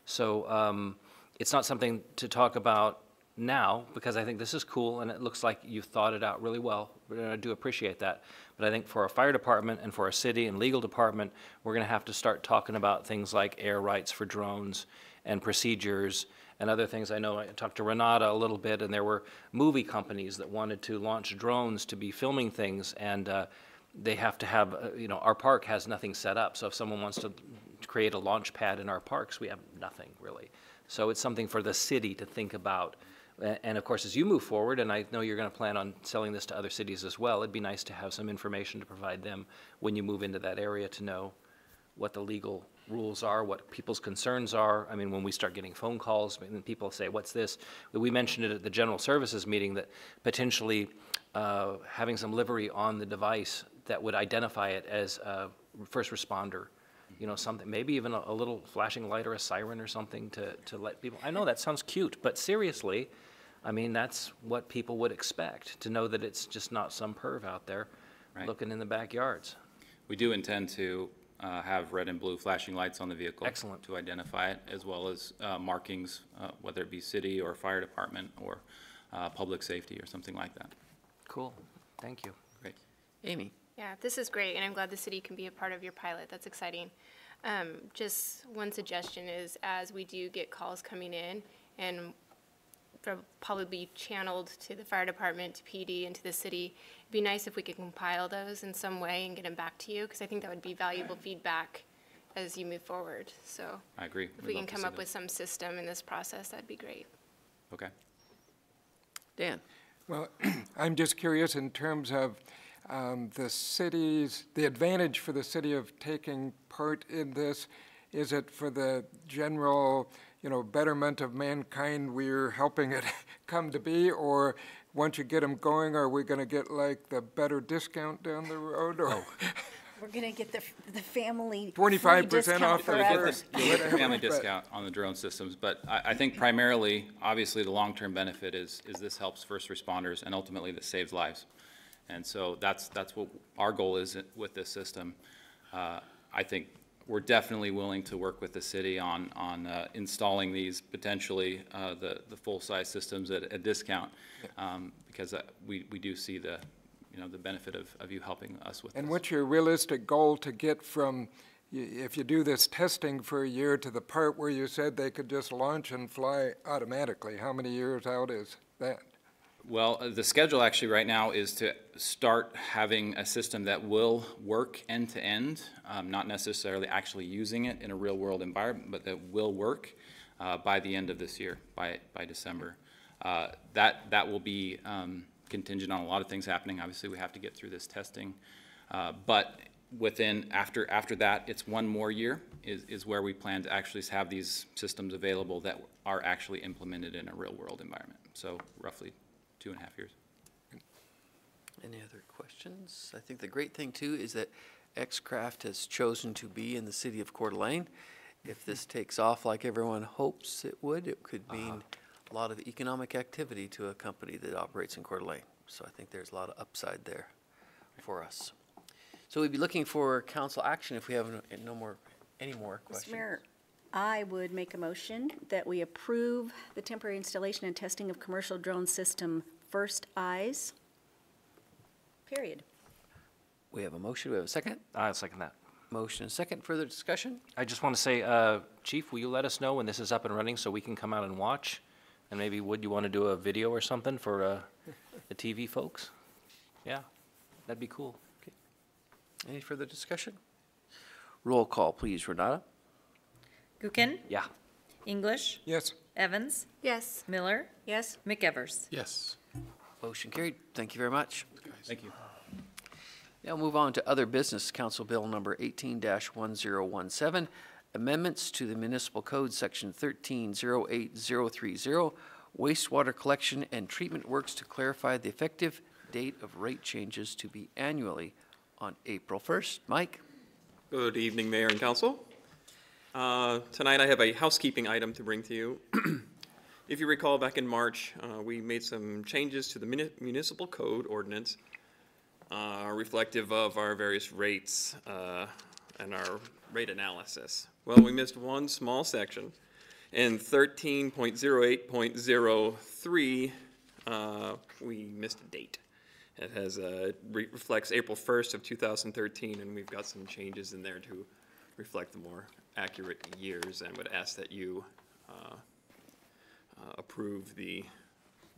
So it's not something to talk about now, because I think this is cool, and it looks like you've thought it out really well. I do appreciate that. But I think for our fire department and for our city and legal department, we're going to have to start talking about things like air rights for drones and procedures and other things. I know I talked to Renata a little bit, and there were movie companies that wanted to launch drones to be filming things, and they have to have, you know, our park has nothing set up. So if someone wants to create a launch pad in our parks, we have nothing really. So it's something for the city to think about. And of course, as you move forward, and I know you're going to plan on selling this to other cities as well, it'd be nice to have some information to provide them when you move into that area to know what the legal rules are, what people's concerns are. I mean, when we start getting phone calls, and people say, what's this? We mentioned it at the general services meeting that potentially having some livery on the device that would identify it as a first responder, you know, something, maybe even a little flashing light or a siren or something to let people, I know that sounds cute, but seriously, I mean, that's what people would expect, to know that it's just not some perv out there looking in the backyards. We do intend to have red and blue flashing lights on the vehicle. Excellent. To identify it, as well as markings, whether it be city or fire department or public safety or something like that. Cool, thank you. Great. Amy? Yeah, this is great, and I'm glad the city can be a part of your pilot. That's exciting. Just one suggestion is, as we do get calls coming in, and they'll probably be channeled to the fire department, to PD, and to the city, it'd be nice if we could compile those in some way and get them back to you, because I think that would be valuable feedback as you move forward. So I agree. if we can come up with some system in this process, that'd be great. Okay. Dan? Well, I'm just curious in terms of the advantage for the city of taking part in this. Is it for the general, you know, betterment of mankind, we're helping it come to be, or once you get them going, are we going to get like the better discount down the road? Or We're going to get the family 25% off free the discount first. You'll get the family discount on the drone systems, but I think primarily, obviously, the long-term benefit is this helps first responders, and ultimately this saves lives. And so that's what our goal is with this system. I think we're definitely willing to work with the city on installing these potentially the full-size systems at a discount, because we do see the benefit of you helping us with this. And what's your realistic goal to get from, if you do this testing for a year, to the part where you said they could just launch and fly automatically? How many years out is that? Well, the schedule actually right now is to start having a system that will work end-to-end, not necessarily actually using it in a real-world environment, but that will work by the end of this year, by December. That will be contingent on a lot of things happening. Obviously, we have to get through this testing. But after that, it's one more year is where we plan to actually have these systems available that are actually implemented in a real-world environment. So roughly 2.5 years. Any other questions? I think the great thing, too, is that X-Craft has chosen to be in the city of Coeur d'Alene. If this takes off like everyone hopes it would, it could mean a lot of economic activity to a company that operates in Coeur d'Alene. So I think there's a lot of upside there for us. So we'd be looking for council action if we have any more questions. Mr. Mayor, I would make a motion that we approve the temporary installation and testing of commercial drone system First Eyes, period. We have a motion. We have a second. I'll second that. Motion and second. Further discussion? I just want to say, Chief, will you let us know when this is up and running so we can come out and watch? And maybe, would you want to do a video or something for the TV folks? Yeah, that'd be cool. Okay. Any further discussion? Roll call, please. Renata? Gookin? Yeah. English? Yes. Evans? Yes. Miller? Yes? McEvers? Yes. Motion carried. Thank you very much. Thank you. Now move on to other business. Council Bill number 18-1017, amendments to the Municipal Code, Section 1308030, wastewater collection and treatment works to clarify the effective date of rate changes to be annually on April 1st. Mike? Good evening, Mayor and Council. Tonight I have a housekeeping item to bring to you. If you recall, back in March, we made some changes to the Municipal Code ordinance reflective of our various rates and our rate analysis. Well, we missed one small section. In 13.08.03, we missed a date. It has reflects April 1st of 2013, and we've got some changes in there to reflect the more accurate years, and would ask that you approve the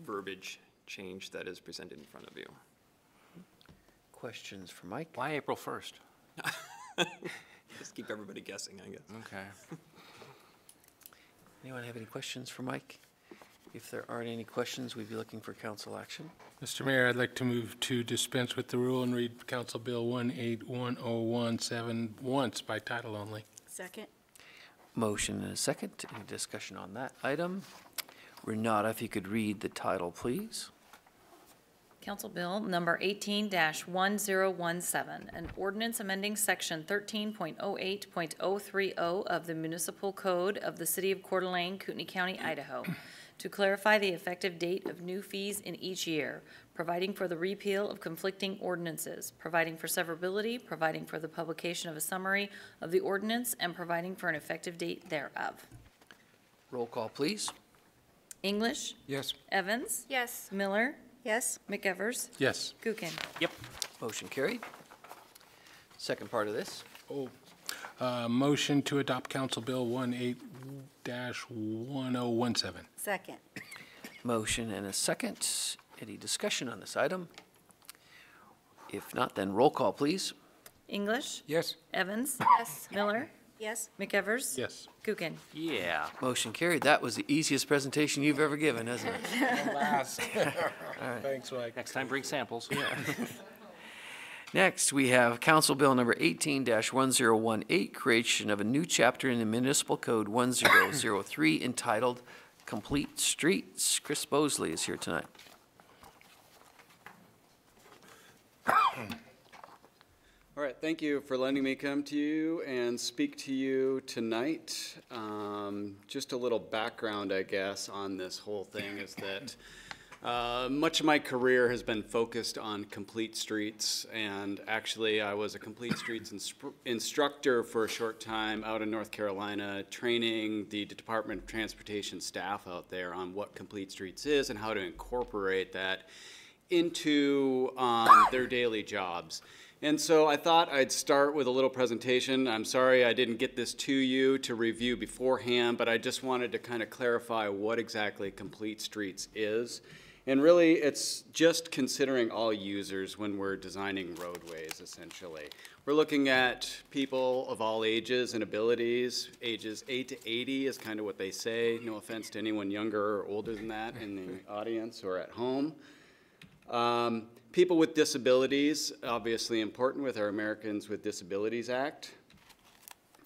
verbiage change that is presented in front of you. Questions for Mike? Why April 1st? Just keep everybody guessing, I guess. Okay. Anyone have any questions for Mike? If there aren't any questions, we'd be looking for council action. Mr. Mayor, I'd like to move to dispense with the rule and read Council Bill 181017 once by title only. Second. Motion and a second. Any discussion on that item? Renata, if you could read the title, please. Council Bill number 18-1017, an ordinance amending section 13.08.030 of the Municipal Code of the City of Coeur d'Alene, Kootenai County, Idaho, to clarify the effective date of new fees in each year, providing for the repeal of conflicting ordinances, providing for severability, providing for the publication of a summary of the ordinance, and providing for an effective date thereof. Roll call, please. English? Yes. Evans? Yes. Miller? Yes. McEvers? Yes. Gookin? Yep. Motion carried. Second part of this. Motion to adopt Council Bill 18-1017. Second. Motion and a second. Any discussion on this item? If not, then roll call, please. English? Yes. Evans? Yes. Miller? Yes. McEvers? Yes. Gookin? Yeah. Motion carried. That was the easiest presentation you've ever given, hasn't it? Last. Thanks, Mike. Next time, bring samples. Next, we have Council Bill number 18-1018, creation of a new chapter in the Municipal Code 1003 entitled Complete Streets. Chris Bosley is here tonight. All right, thank you for letting me come to you and speak to you tonight. Just a little background, I guess, on this whole thing is that much of my career has been focused on complete streets, and actually I was a complete streets instructor for a short time out in North Carolina, training the Department of Transportation staff out there on what complete streets is and how to incorporate that into their daily jobs. And so I thought I'd start with a little presentation. I'm sorry I didn't get this to you to review beforehand, but I just wanted to kind of clarify what exactly complete streets is. And really, it's just considering all users when we're designing roadways, essentially. We're looking at people of all ages and abilities. Ages 8 to 80 is kind of what they say. No offense to anyone younger or older than that in the audience or at home. People with disabilities, obviously important with our Americans with Disabilities Act.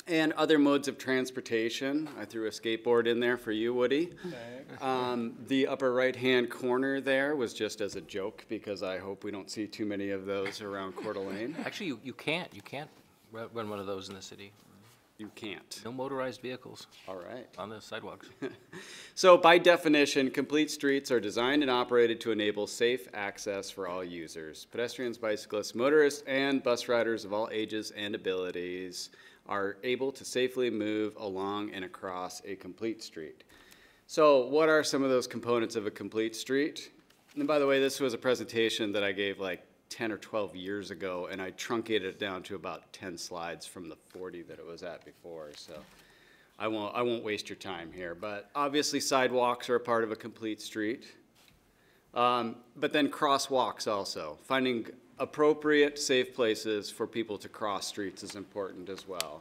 And other modes of transportation. I threw a skateboard in there for you, Woody. The upper right-hand corner there was just as a joke because I hope we don't see too many of those around Coeur d'Alene. Actually, you can't run one of those in the city. You can't. No motorized vehicles. All right. On the sidewalks. So by definition, complete streets are designed and operated to enable safe access for all users. Pedestrians, bicyclists, motorists, and bus riders of all ages and abilities are able to safely move along and across a complete street. So what are some of those components of a complete street? And by the way, this was a presentation that I gave like 10 or 12 years ago, and I truncated it down to about 10 slides from the 40 that it was at before, so I won't waste your time here. But obviously sidewalks are a part of a complete street, but then crosswalks also. Finding appropriate, safe places for people to cross streets is important as well.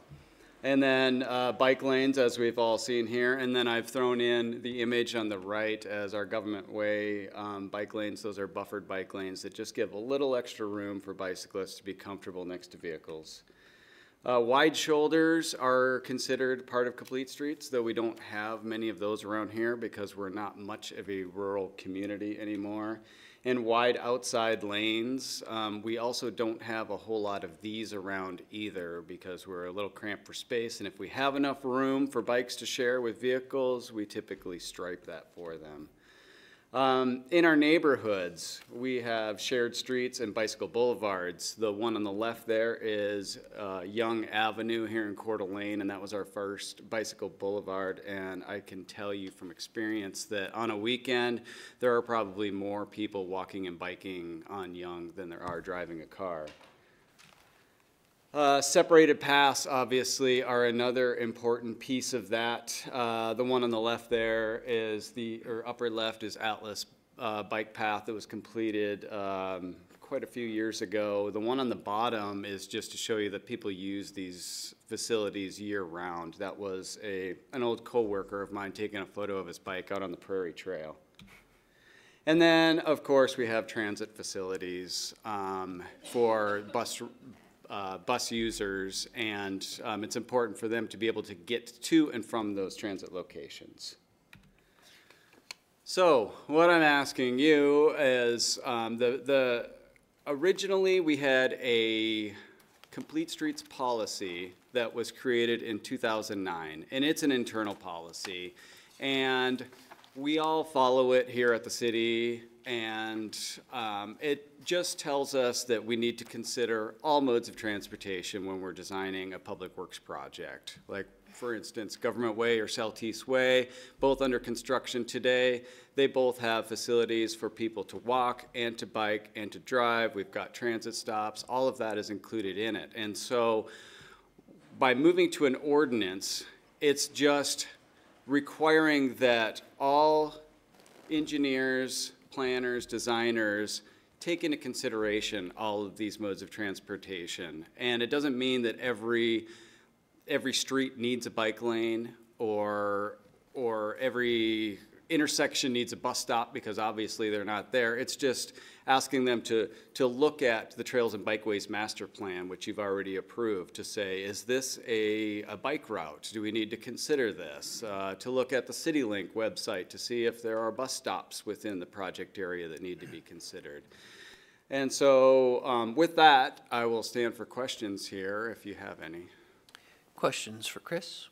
And then bike lanes, as we've all seen here. And then I've thrown in the image on the right as our government way bike lanes. Those are buffered bike lanes that just give a little extra room for bicyclists to be comfortable next to vehicles. Wide shoulders are considered part of complete streets, though we don't have many of those around here because we're not much of a rural community anymore. And wide outside lanes, we also don't have a whole lot of these around either because we're a little cramped for space, and if we have enough room for bikes to share with vehicles, we typically stripe that for them. In our neighborhoods, we have shared streets and bicycle boulevards. The one on the left there is Young Avenue here in Coeur d'Alene, and that was our first bicycle boulevard. And I can tell you from experience that on a weekend, there are probably more people walking and biking on Young than there are driving a car. Separated paths, obviously, are another important piece of that. The one on the left there is or upper left is Atlas bike path that was completed quite a few years ago. The one on the bottom is just to show you that people use these facilities year-round. That was an old co-worker of mine taking a photo of his bike out on the Prairie Trail. And then, of course, we have transit facilities for bus users, and it's important for them to be able to get to and from those transit locations. So what I'm asking you is, originally we had a complete streets policy that was created in 2009, and it's an internal policy, and we all follow it here at the city, and it just tells us that we need to consider all modes of transportation when we're designing a public works project. Like, for instance, Government Way or Southeast Way, both under construction today. They both have facilities for people to walk and to bike and to drive. We've got transit stops. All of that is included in it. And so by moving to an ordinance, it's just requiring that all engineers, planners, designers take into consideration all of these modes of transportation. And it doesn't mean that every street needs a bike lane or every intersection needs a bus stop, because obviously they're not there. It's just asking them to look at the Trails and Bikeways Master Plan, which you've already approved, to say, is this a bike route? Do we need to consider this? To look at the CityLink website to see if there are bus stops within the project area that need to be considered. And so with that, I will stand for questions here if you have any. Questions for Chris?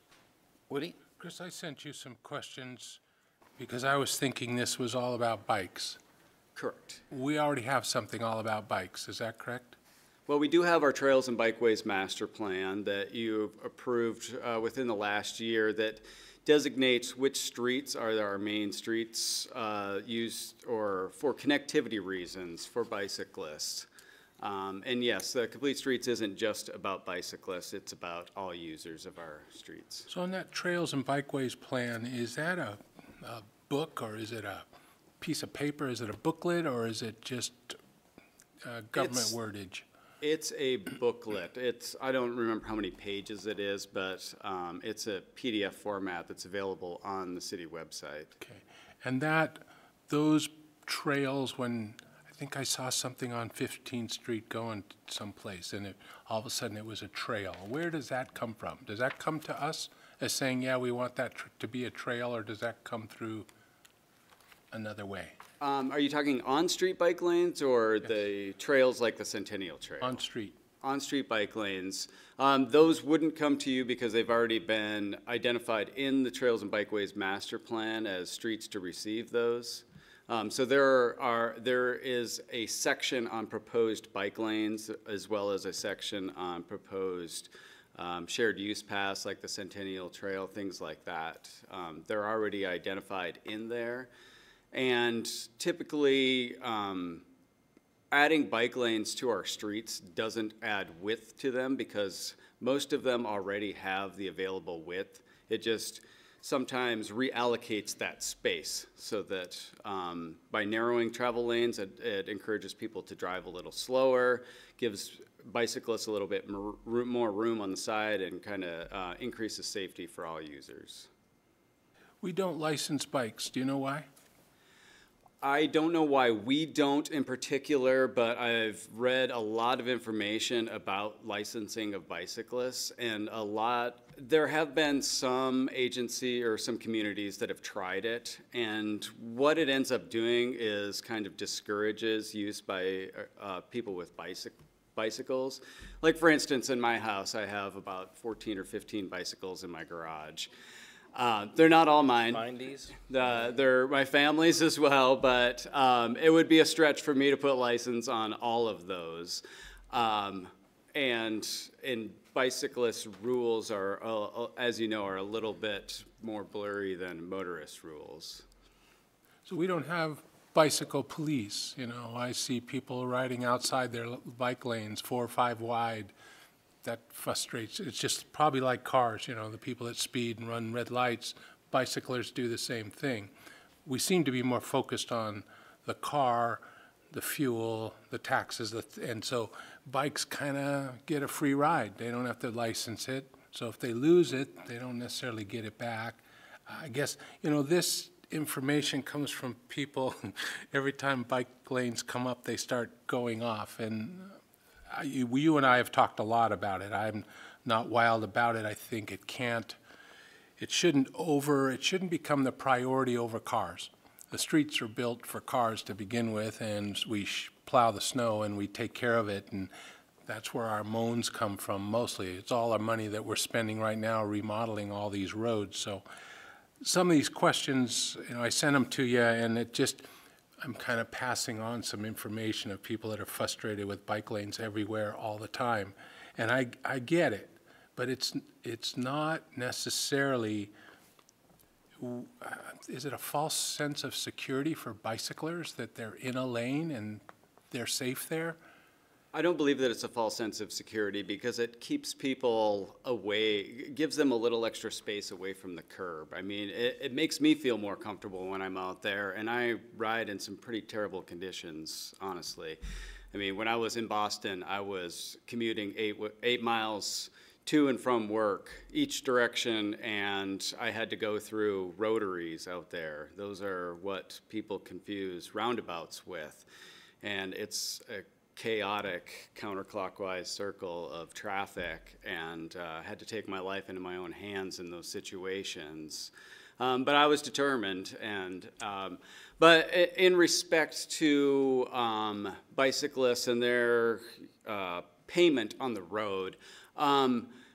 Woody? Chris, I sent you some questions because I was thinking this was all about bikes. Correct. We already have something all about bikes, is that correct? Well, we do have our Trails and Bikeways Master Plan that you've approved within the last year that designates which streets are our main streets used or for connectivity reasons for bicyclists. And yes, the Complete Streets isn't just about bicyclists, it's about all users of our streets. So on that Trails and Bikeways plan, is that a book, or is it a piece of paper? Is it a booklet, or is it just government wordage? It's a booklet. I don't remember how many pages it is, but it's a PDF format that's available on the city website. Okay. And those trails, when I think I saw something on 15th Street going someplace, and all of a sudden it was a trail. Where does that come from? Does that come to us as saying, yeah, we want that to be a trail, or does that come through another way? Are you talking on-street bike lanes or the trails like the Centennial Trail? On-street. On-street bike lanes. Those wouldn't come to you because they've already been identified in the Trails and Bikeways Master Plan as streets to receive those. So there is a section on proposed bike lanes as well as a section on proposed shared use paths like the Centennial Trail, things like that. They're already identified in there. And typically, adding bike lanes to our streets doesn't add width to them because most of them already have the available width. It just sometimes reallocates that space so that by narrowing travel lanes, it encourages people to drive a little slower, gives bicyclists a little bit more room on the side, and kind of increases safety for all users. We don't license bikes. Do you know why? I don't know why we don't in particular, but I've read a lot of information about licensing of bicyclists, and there have been some agency or some communities that have tried it, and what it ends up doing is kind of discourages use by people with bicycles. Like, for instance, in my house, I have about 14 or 15 bicycles in my garage. They're not all mine. Mindies? They're my family's as well, but it would be a stretch for me to put license on all of those. And bicyclist rules are, as you know, are a little bit more blurry than motorist rules. So we don't have bicycle police, you know. I see people riding outside their bike lanes 4 or 5 wide. That frustrates. It's just probably like cars, you know, the people that speed and run red lights. Bicyclists do the same thing. We seem to be more focused on the car, the fuel, the taxes, and so bikes kind of get a free ride. They don't have to license it. So if they lose it, they don't necessarily get it back. I guess, you know, this information comes from people. Every time bike lanes come up, they start going off. And you and I have talked a lot about it. I'm not wild about it. I think it shouldn't become the priority over cars. The streets are built for cars to begin with, and we plow the snow and we take care of it, and that's where our moans come from mostly. It's all our money that we're spending right now remodeling all these roads. So some of these questions, you know, I sent them to you, and I'm kind of passing on some information of people that are frustrated with bike lanes everywhere all the time. And I get it, but it's not necessarily, is it a false sense of security for bicyclers that they're in a lane and they're safe there? I don't believe that it's a false sense of security because it keeps people away, gives them a little extra space away from the curb. I mean, it makes me feel more comfortable when I'm out there, and I ride in some pretty terrible conditions, honestly. I mean, when I was in Boston, I was commuting 8 miles to and from work each direction, and I had to go through rotaries out there. Those are what people confuse roundabouts with, and it's a chaotic counterclockwise circle of traffic, and had to take my life into my own hands in those situations. But I was determined, and but in respect to bicyclists and their payment on the road,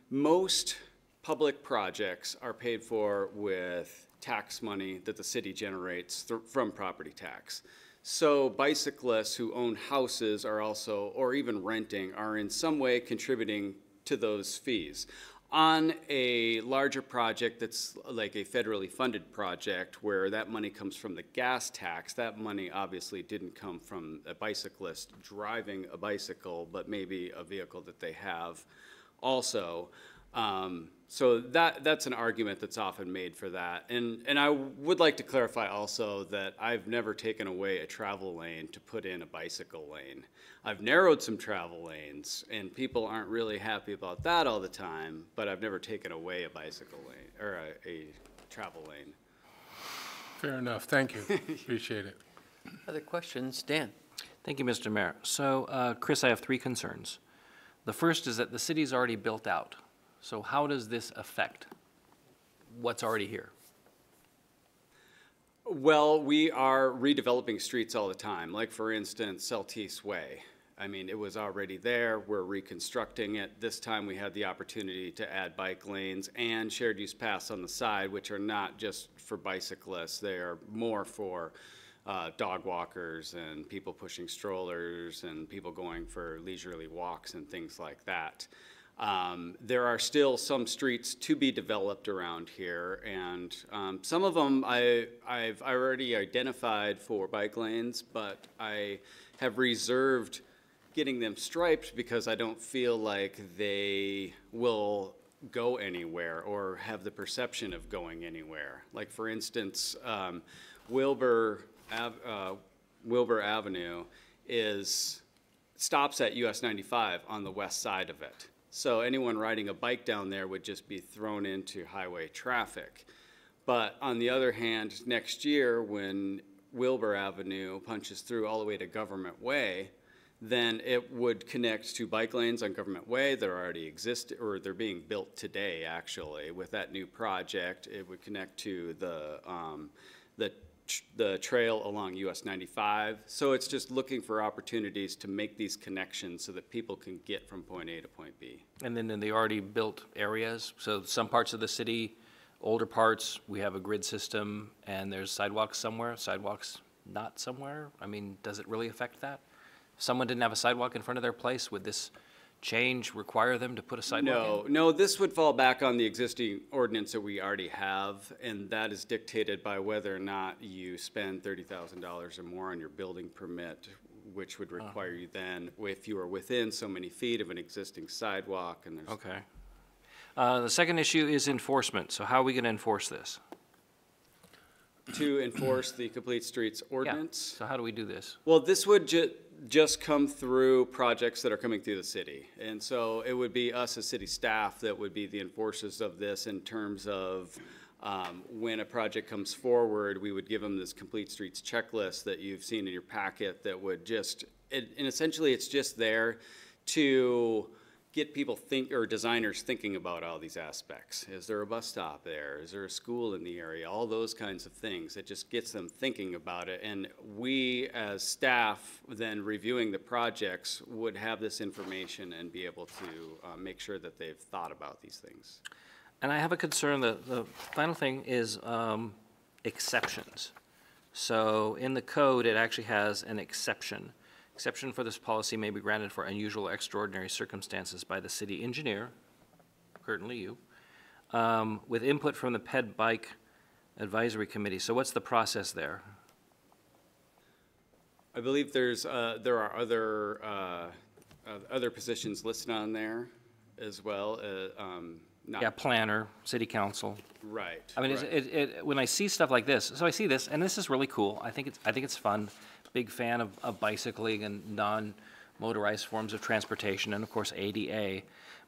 most public projects are paid for with tax money that the city generates from property tax. So bicyclists who own houses are also, or even renting, are in some way contributing to those fees. On a larger project that's like a federally funded project where that money comes from the gas tax, that money obviously didn't come from a bicyclist driving a bicycle, but maybe a vehicle that they have also. So that's an argument that's often made for that. And I would like to clarify also that I've never taken away a travel lane to put in a bicycle lane. I've narrowed some travel lanes, and people aren't really happy about that all the time, but I've never taken away a bicycle lane, or a travel lane. Fair enough. Thank you. Appreciate it. Other questions? Dan? Thank you, Mr. Mayor. So, Chris, I have 3 concerns. The first is that the city's already built out. So how does this affect what's already here? Well, we are redeveloping streets all the time. Like, for instance, Celtice Way. I mean, it was already there. We're reconstructing it. This time we had the opportunity to add bike lanes and shared use paths on the side, which are not just for bicyclists. They are more for dog walkers and people pushing strollers and people going for leisurely walks and things like that. There are still some streets to be developed around here, and some of them I've already identified for bike lanes, but I have reserved getting them striped because I don't feel like they will go anywhere or have the perception of going anywhere. Like, for instance, Wilbur Avenue stops at US 95 on the west side of it. So anyone riding a bike down there would just be thrown into highway traffic. But on the other hand, next year when Wilbur Avenue punches through all the way to Government Way, then it would connect to bike lanes on Government Way that already exist, or they're being built today actually. With that new project, it would connect to the trail along US 95. So it's just looking for opportunities to make these connections so that people can get from point A to point B. And then in the already built areas, so some parts of the city older parts, we have a grid system, and there's sidewalks somewhere, sidewalks not somewhere? I mean, does it really affect that? If someone didn't have a sidewalk in front of their place, would this change require them to put a sidewalk in? No, this would fall back on the existing ordinance that we already have, and that is dictated by whether or not you spend $30,000 or more on your building permit, which would require you then, if you are within so many feet of an existing sidewalk, and there's. Okay. The second issue is enforcement. So how are we going to enforce this? To enforce the Complete Streets ordinance? Yeah. So how do we do this? Well, this would just come through projects that are coming through the city. And so it would be us as city staff that would be the enforcers of this in terms of when a project comes forward, we would give them this Complete Streets checklist that you've seen in your packet that would just, and essentially it's just there to get people or designers thinking about all these aspects. Is there a bus stop there? Is there a school in the area? All those kinds of things. It just gets them thinking about it. And we as staff then reviewing the projects would have this information and be able to make sure that they've thought about these things. And I have a concern that the final thing is exceptions. So in the code, it actually has an exception. Exception for this policy may be granted for unusual or extraordinary circumstances by the city engineer, currently you, with input from the Ped Bike Advisory Committee. So what's the process there? I believe there are other positions listed on there as well. Yeah, planner, city council. Right. I mean, right. when I see stuff like this, so I see this, and this is really cool. I think it's fun. Big fan of bicycling and non-motorized forms of transportation, and of course ADA.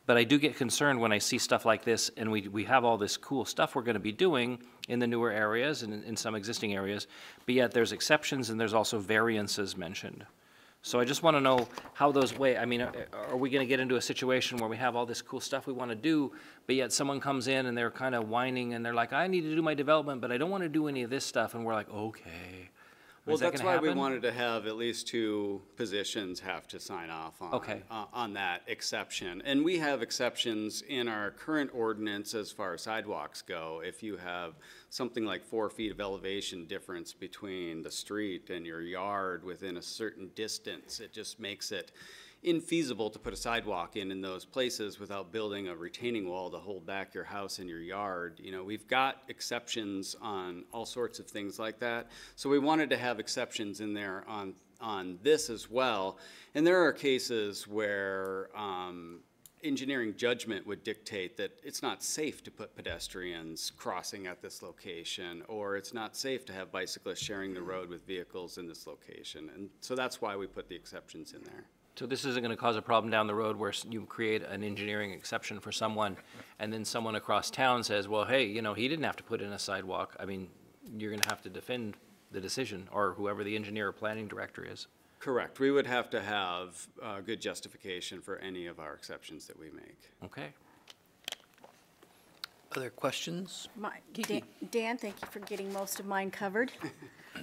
But I do get concerned when I see stuff like this, and we have all this cool stuff we're going to be doing in the newer areas and in some existing areas, but yet there's exceptions and there's also variances mentioned. So I just want to know how those weigh. I mean, are we going to get into a situation where we have all this cool stuff we want to do, but yet someone comes in and they're kind of whining and they're like, I need to do my development, but I don't want to do any of this stuff, and we're like, okay. Well, that's why we wanted to have at least two positions have to sign off on, on that exception. And we have exceptions in our current ordinance as far as sidewalks go. If you have something like 4 feet of elevation difference between the street and your yard within a certain distance, it just makes it infeasible to put a sidewalk in those places without building a retaining wall to hold back your house and your yard. You know, we've got exceptions on all sorts of things like that. So we wanted to have exceptions in there on this as well. And there are cases where engineering judgment would dictate that it's not safe to put pedestrians crossing at this location, or it's not safe to have bicyclists sharing the road with vehicles in this location. And so that's why we put the exceptions in there. So this isn't going to cause a problem down the road where you create an engineering exception for someone, and then someone across town says, well, hey, you know, he didn't have to put in a sidewalk. I mean, you're going to have to defend the decision, or whoever the engineer or planning director is. Correct. We would have to have good justification for any of our exceptions that we make. Okay. Other questions? Dan, thank you for getting most of mine covered.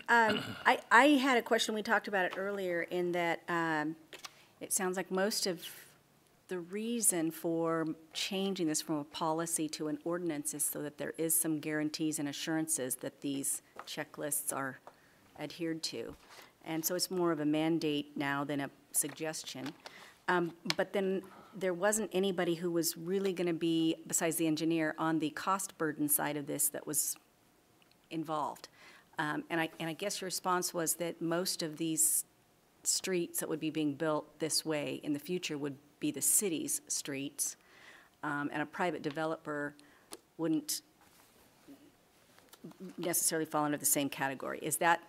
I had a question, we talked about it earlier, in that it sounds like most of the reason for changing this from a policy to an ordinance is so that there is some guarantees and assurances that these checklists are adhered to. And so it's more of a mandate now than a suggestion. But then there wasn't anybody who was really going to be, besides the engineer, on the cost burden side of this that was involved. And I guess your response was that most of these streets that would be being built this way in the future would be the city's streets, and a private developer wouldn't necessarily fall under the same category. Is that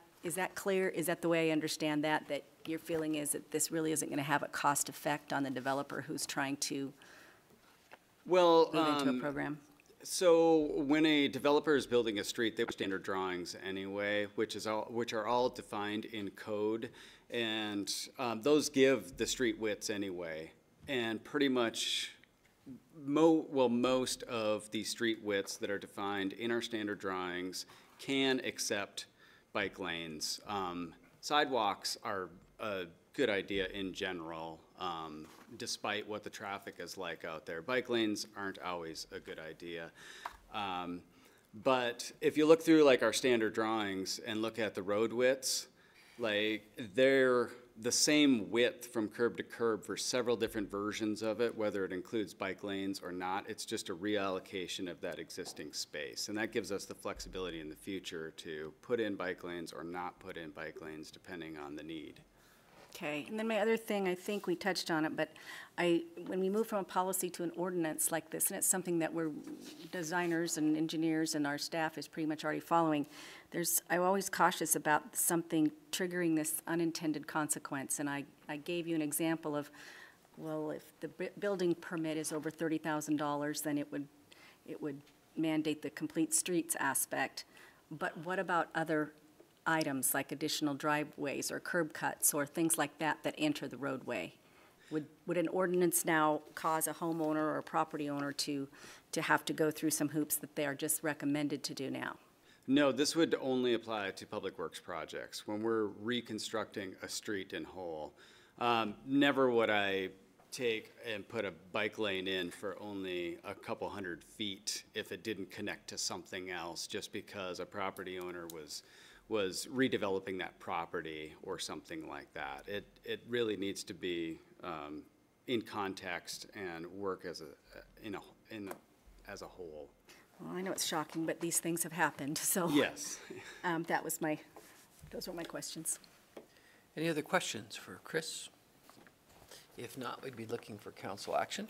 clear? Is that the way I understand that your feeling is that this really isn't going to have a cost effect on the developer who's trying to move into a program? So when a developer is building a street, they have standard drawings anyway, which are all defined in code, and those give the street widths anyway. And pretty much, most of the street widths that are defined in our standard drawings can accept bike lanes. Sidewalks are a good idea in general, despite what the traffic is like out there. Bike lanes aren't always a good idea. But if you look through like our standard drawings and look at the road widths, like they're the same width from curb to curb for several different versions of it, whether it includes bike lanes or not. It's just a reallocation of that existing space. And that gives us the flexibility in the future to put in bike lanes or not put in bike lanes depending on the need. Okay, and then my other thing, I think we touched on it, but when we move from a policy to an ordinance like this, and it's something that we're designers and engineers and our staff is pretty much already following, I'm always cautious about something triggering this unintended consequence. And I gave you an example of, well, if the building permit is over $30,000, then it would mandate the complete streets aspect. But what about other items like additional driveways or curb cuts or things like that that enter the roadway? Would an ordinance now cause a homeowner or a property owner to have to go through some hoops that they are just recommended to do now? No, this would only apply to public works projects. When we're reconstructing a street in whole, never would I take and put a bike lane in for only a couple hundred feet if it didn't connect to something else just because a property owner was redeveloping that property or something like that. It really needs to be in context and work as a whole. Well, I know it's shocking, but these things have happened, so. Yes. Those were my questions. Any other questions for Chris? If not, we'd be looking for council action.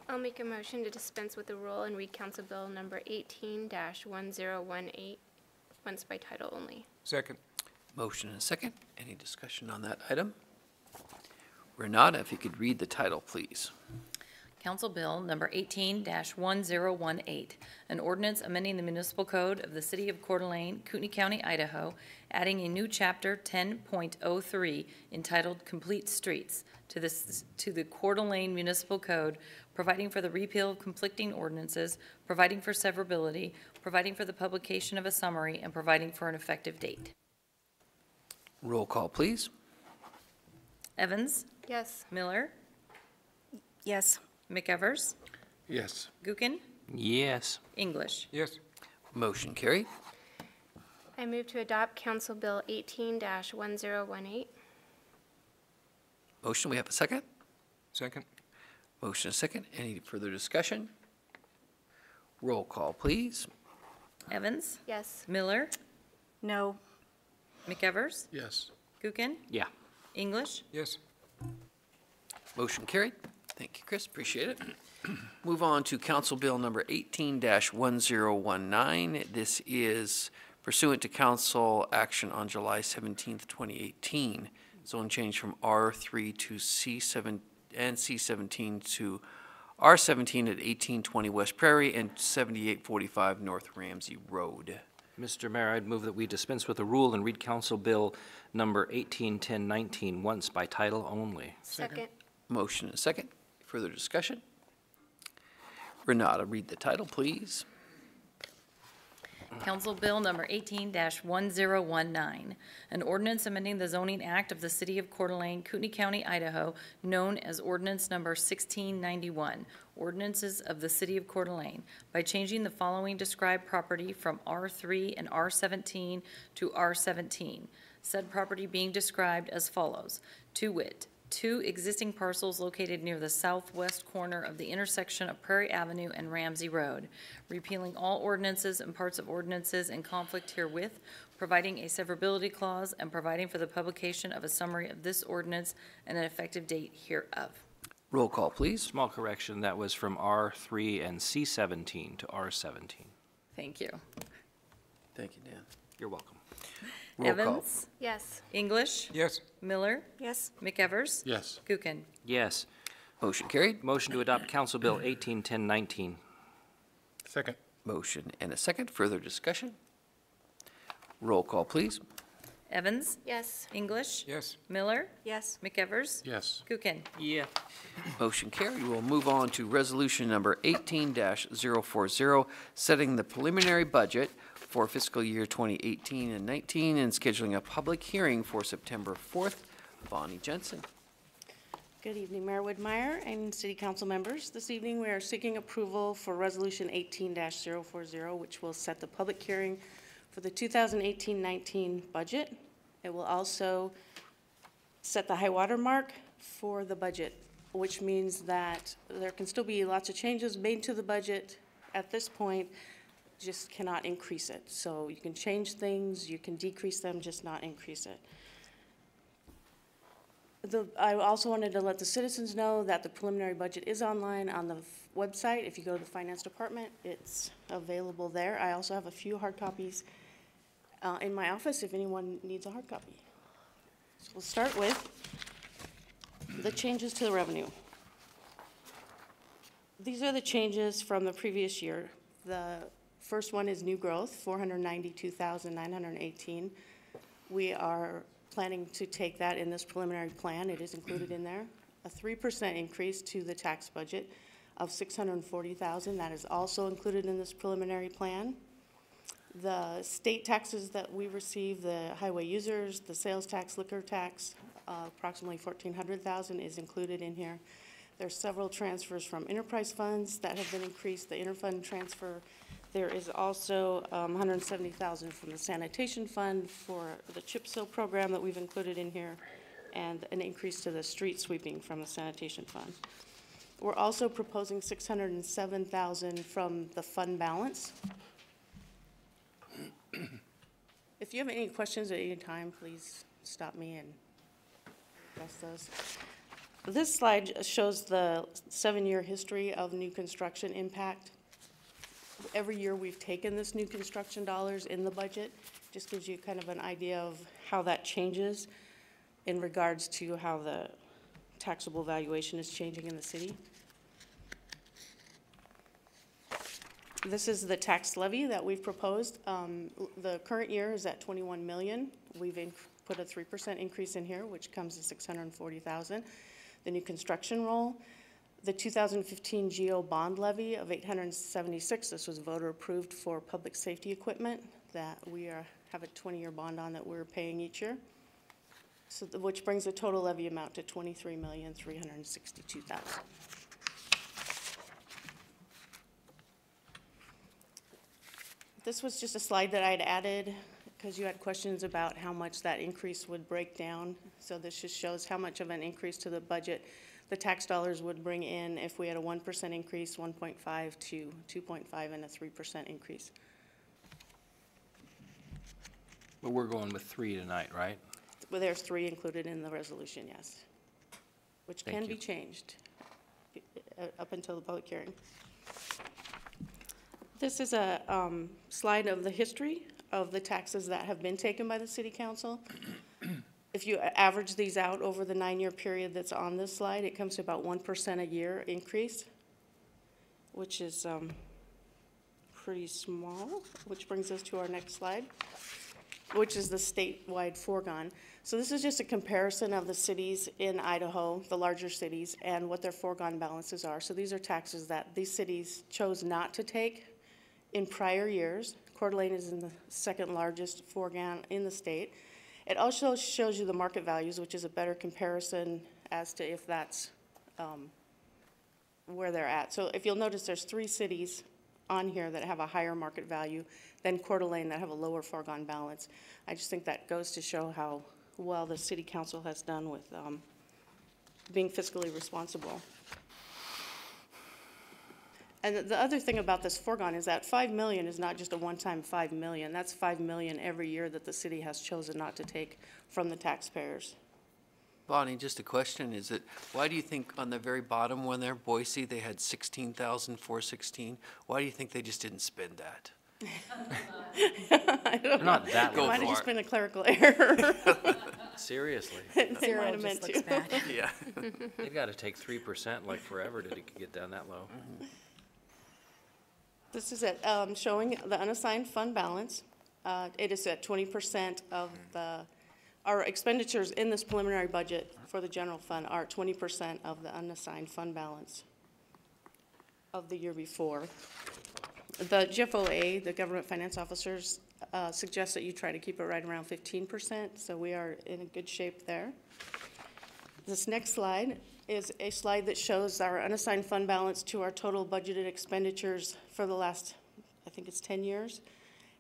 I'll make a motion to dispense with the rule and read Council Bill number 18-1018 once by title only. Second. Motion and a second. Any discussion on that item? Renata, if you could read the title, please. Council Bill number 18-1018, an ordinance amending the municipal code of the City of Coeur d'Alene, Kootenai County, Idaho, adding a new chapter 10.03 entitled Complete Streets to the Coeur d'Alene Municipal Code, providing for the repeal of conflicting ordinances, providing for severability, providing for the publication of a summary, and providing for an effective date. Roll call, please. Evans? Yes. Miller? Yes. McEvers? Yes. Gookin? Yes. English? Yes. Motion carried. I move to adopt Council Bill 18-1018. Motion, we have a second? Second. Motion and a second. Any further discussion? Roll call, please. Evans? Yes. Miller? No. McEvers? Yes. Gookin? Yeah. English? Yes. Motion carried. Thank you, Chris. Appreciate it. Move on to Council Bill number 18-1019. This is pursuant to council action on July 17th, 2018. Zone change from R3 to C7 and C17 to R17 at 1820 West Prairie and 7845 North Ramsey Road. Mr. Mayor, I'd move that we dispense with the rule and read Council Bill number 18-1019 once by title only. Second. Motion and a second. Further discussion? Renata, read the title, please. Council Bill number 18-1019, an ordinance amending the zoning act of the City of Coeur d'Alene, Kootenai County, Idaho, known as ordinance number 1691, ordinances of the City of Coeur d'Alene, by changing the following described property from R3 and R17 to R17. Said property being described as follows, to wit, 2 existing parcels located near the southwest corner of the intersection of Prairie Avenue and Ramsey Road, repealing all ordinances and parts of ordinances in conflict herewith, providing a severability clause, and providing for the publication of a summary of this ordinance and an effective date hereof. Roll call, please. Small correction, that was from R3 and C17 to R17. Thank you. Thank you, Dan. You're welcome. Roll call. Evans? Yes. English? Yes. Miller? Yes. McEvers? Yes. Gookin? Yes. Motion carried. Motion to adopt Council Bill 18-1019. Second. Motion and a second. Further discussion? Roll call, please. Evans? Yes. English? Yes. Miller? Yes. McEvers? Yes. Gookin? Yeah. Motion carried. We'll move on to resolution number 18-040, setting the preliminary budget for fiscal year 2018 and 19 and scheduling a public hearing for September 4th. Bonnie Jensen. Good evening, Mayor Whitmire and City Council members. This evening, we are seeking approval for Resolution 18-040, which will set the public hearing for the 2018-19 budget. It will also set the high water mark for the budget, which means that there can still be lots of changes made to the budget at this point, just cannot increase it. So you can change things, you can decrease them, just not increase it. I also wanted to let the citizens know that the preliminary budget is online on the website. If you go to the Finance Department, it's available there. I also have a few hard copies in my office if anyone needs a hard copy. So we'll start with the changes to the revenue. These are the changes from the previous year. The first one is new growth, 492,918. We are planning to take that in this preliminary plan. It is included in there. A 3% increase to the tax budget of 640,000. That is also included in this preliminary plan. The state taxes that we receive, the highway users, the sales tax, liquor tax, approximately 1,400,000 is included in here. There's several transfers from enterprise funds that have been increased, the interfund transfer. There is also 170,000 from the sanitation fund for the chip seal program that we've included in here, and an increase to the street sweeping from the sanitation fund. We're also proposing 607,000 from the fund balance. If you have any questions at any time, please stop me and address those. This slide shows the 7-year history of new construction impact. Every year we've taken this new construction dollars in the budget. Just gives you kind of an idea of how that changes in regards to how the taxable valuation is changing in the city. This is the tax levy that we've proposed. The current year is at 21 million. We've put a 3% increase in here, which comes to 640,000. The new construction roll. The 2015 GO bond levy of 876, this was voter approved for public safety equipment that we have a 20-year bond on that we're paying each year. So which brings the total levy amount to 23,362,000. This was just a slide that I'd added because you had questions about how much that increase would break down. So this just shows how much of an increase to the budget the tax dollars would bring in if we had a 1% increase, 1.5 to 2.5, and a 3% increase. But we're going with 3 tonight, right? Well, there's 3 included in the resolution, yes, which can be changed up until the public hearing. This is a slide of the history of the taxes that have been taken by the City Council. If you average these out over the 9-year period that's on this slide, it comes to about 1% a year increase, which is pretty small, which brings us to our next slide, which is the statewide foregone. So this is just a comparison of the cities in Idaho, the larger cities, and what their foregone balances are. So these are taxes that these cities chose not to take in prior years. Coeur d'Alene is in the 2nd largest foregone in the state. It also shows you the market values, which is a better comparison as to if that's where they're at. So if you'll notice, there's 3 cities on here that have a higher market value than Coeur d'Alene that have a lower foregone balance. I just think that goes to show how well the City Council has done with being fiscally responsible. And the other thing about this foregone is that $5 million is not just a one-time $5 million. That's $5 million every year that the city has chosen not to take from the taxpayers. Bonnie, just a question, is it, why do you think on the very bottom one there, Boise, they had 16,416? Why do you think they just didn't spend that? I don't know. Not that It low. might have just been a clerical error. Seriously. They Zero might have just meant looks to. bad. Yeah. They've got to take 3% like forever to get down that low. This is it, showing the unassigned fund balance. It is at 20% of our expenditures in this preliminary budget for the general fund are 20% of the unassigned fund balance of the year before. The GFOA, the government finance officers, suggest that you try to keep it right around 15%, so we are in a good shape there. This next slide is a slide that shows our unassigned fund balance to our total budgeted expenditures for the last, I think it's 10 years.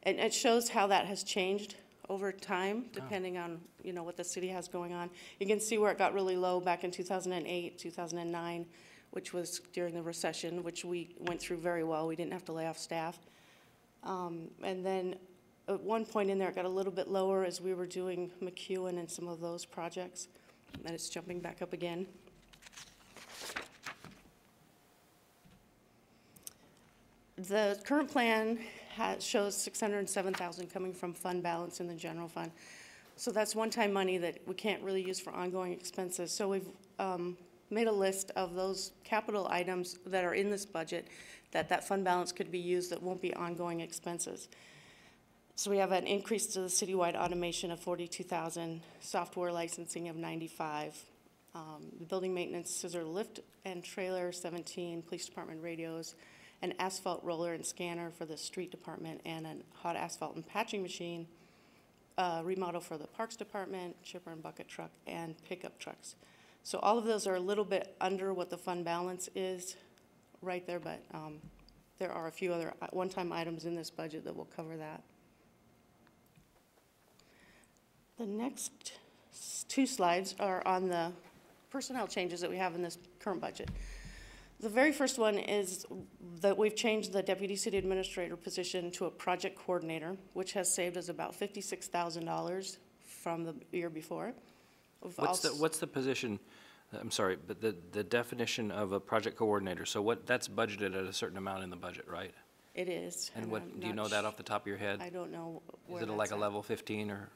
And it shows how that has changed over time, depending on, you know, what the city has going on. You can see where it got really low back in 2008, 2009, which was during the recession, which we went through very well. We didn't have to lay off staff. And then at one point in there, it got a little bit lower as we were doing McEwen and some of those projects. And it's jumping back up again. The current plan shows $607,000 coming from fund balance in the general fund. So that's one-time money that we can't really use for ongoing expenses. So we've made a list of those capital items that are in this budget that fund balance could be used that won't be ongoing expenses. So we have an increase to the citywide automation of $42,000, software licensing of $95,000, the building maintenance scissor lift and trailer 17, police department radios, an asphalt roller and scanner for the street department, and a hot asphalt and patching machine, remodel for the parks department, chipper and bucket truck, and pickup trucks. So all of those are a little bit under what the fund balance is right there, but there are a few other one-time items in this budget that will cover that. The next two slides are on the personnel changes that we have in this current budget. The very first one is that we've changed the deputy city administrator position to a project coordinator, which has saved us about $56,000 from the year before. What's the position, I'm sorry, but the definition of a project coordinator, so that's budgeted at a certain amount in the budget, right? It is. And what, do you know that off the top of your head? I don't know where Is it that's like a at. level 15 or?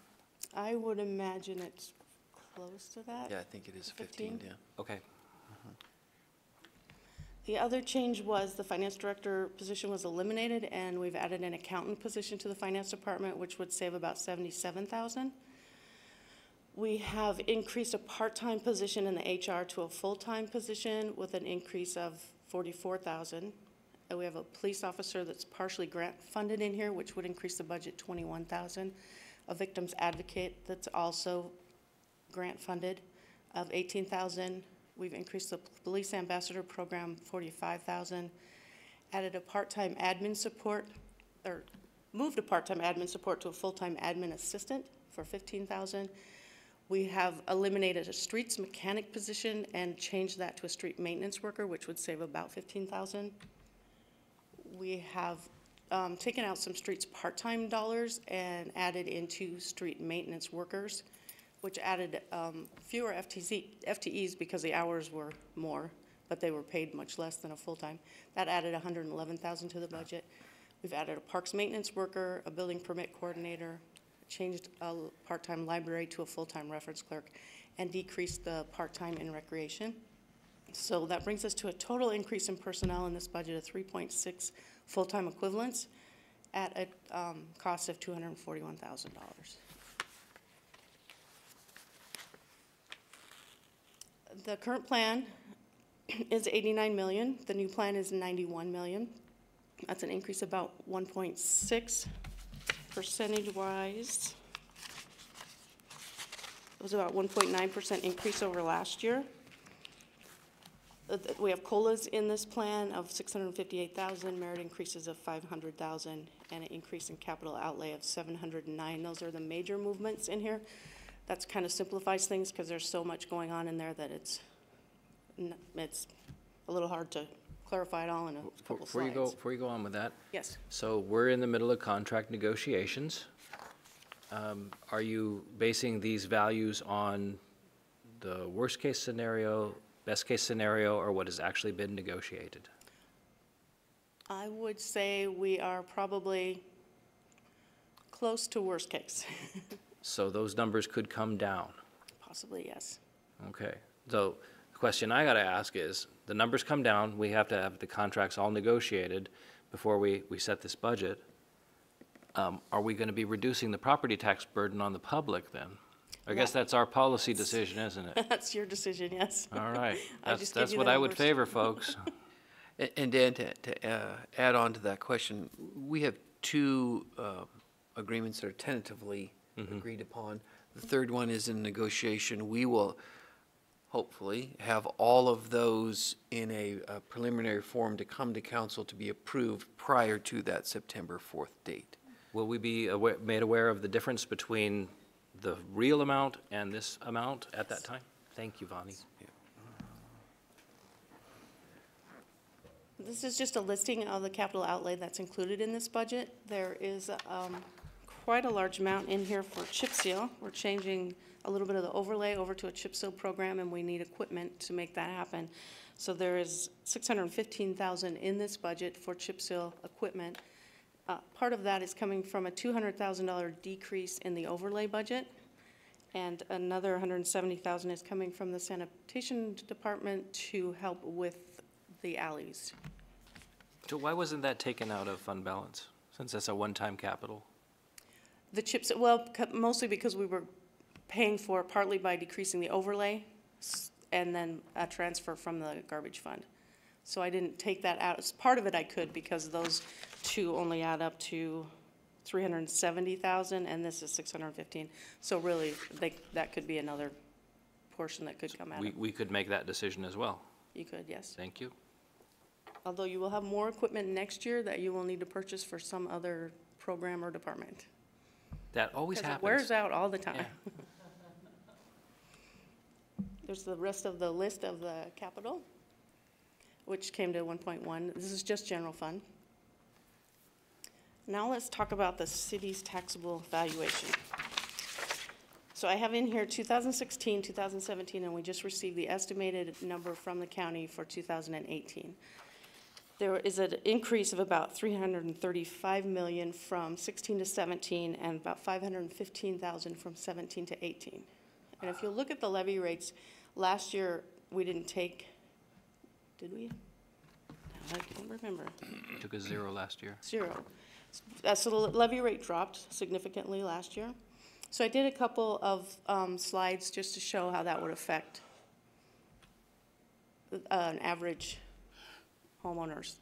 I would imagine it's close to that. Yeah, I think it is 15, yeah. Okay. The other change was the finance director position was eliminated, and we've added an accountant position to the finance department, which would save about $77,000. We have increased a part-time position in the HR to a full-time position with an increase of $44,000. And we have a police officer that's partially grant funded in here, which would increase the budget $21,000. A victims advocate that's also grant funded of $18,000. We've increased the police ambassador program $45,000. Added a part-time admin support, or moved a part-time admin support to a full-time admin assistant for $15,000. We have eliminated a streets mechanic position and changed that to a street maintenance worker, which would save about $15,000. We have taken out some streets part-time dollars and added into street maintenance workers, which added fewer FTEs because the hours were more, but they were paid much less than a full-time. That added $111,000 to the budget. We've added a parks maintenance worker, a building permit coordinator, changed a part-time library to a full-time reference clerk, and decreased the part-time in recreation. So that brings us to a total increase in personnel in this budget of 3.6 full-time equivalents at a cost of $241,000. The current plan is 89 million. The new plan is 91 million. That's an increase about 1.6 percentage-wise. It was about 1.9% increase over last year. We have COLAs in this plan of 658,000, merit increases of 500,000, and an increase in capital outlay of 709. Those are the major movements in here. That's kind of simplifies things because there's so much going on in there that it's a little hard to clarify it all in a couple slides. Before you go on with that. Yes. So we're in the middle of contract negotiations. Are you basing these values on the worst-case scenario, best-case scenario, or what has actually been negotiated? I would say we are probably close to worst case. So those numbers could come down. Possibly, yes. Okay. So the question I got to ask is, the numbers come down, we have to have the contracts all negotiated before we set this budget. Are we going to be reducing the property tax burden on the public then? I guess that's our policy decision, isn't it? That's your decision, yes. All right. I just That's give you what the I would numbers. favor, folks. And Dan, to add on to that question, we have two agreements that are tentatively agreed upon. The third one is in negotiation. We will hopefully, have all of those in a preliminary form to come to council to be approved prior to that September 4th date. Will we be made aware of the difference between the real amount and this amount at that time? Thank you, Vonnie. This is just a listing of the capital outlay that's included in this budget. There is quite a large amount in here for chip seal. We're changing a little bit of the overlay over to a chip seal program, and we need equipment to make that happen. So there is $615,000 in this budget for chip seal equipment. Part of that is coming from a $200,000 decrease in the overlay budget, and another $170,000 is coming from the sanitation department to help with the alleys. So why wasn't that taken out of fund balance, since that's a one-time capital? The chips, well, mostly because we were paying for it partly by decreasing the overlay and then a transfer from the garbage fund. So I didn't take that out. As part of it I could, because those two only add up to $370,000 and this is $615,000. So really, that could be another portion that could come out of it. We could make that decision as well. You could, yes. Thank you. Although you will have more equipment next year that you will need to purchase for some other program or department. That always happens. Because it wears out all the time. Yeah. There's the rest of the list of the capital, which came to 1.1. This is just general fund. Now let's talk about the city's taxable valuation. So I have in here 2016, 2017, and we just received the estimated number from the county for 2018. There is an increase of about $335 million from 16 to 17 and about $515,000 from 17 to 18. And if you look at the levy rates, last year we didn't take, did we? I can't remember. Took a zero last year. Zero. So the levy rate dropped significantly last year. So I did a couple of slides just to show how that would affect an average homeowner's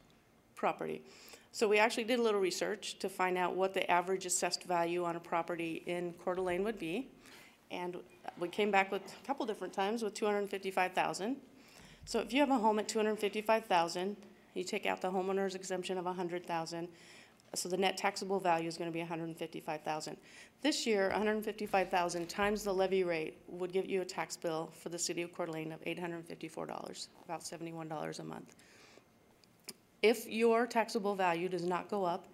property. So we actually did a little research to find out what the average assessed value on a property in Coeur d'Alene would be. And we came back with a couple different times with $255,000. So if you have a home at $255,000, you take out the homeowner's exemption of $100,000. So the net taxable value is going to be $155,000. This year, $155,000 times the levy rate would give you a tax bill for the city of Coeur d'Alene of $854, about $71 a month. If your taxable value does not go up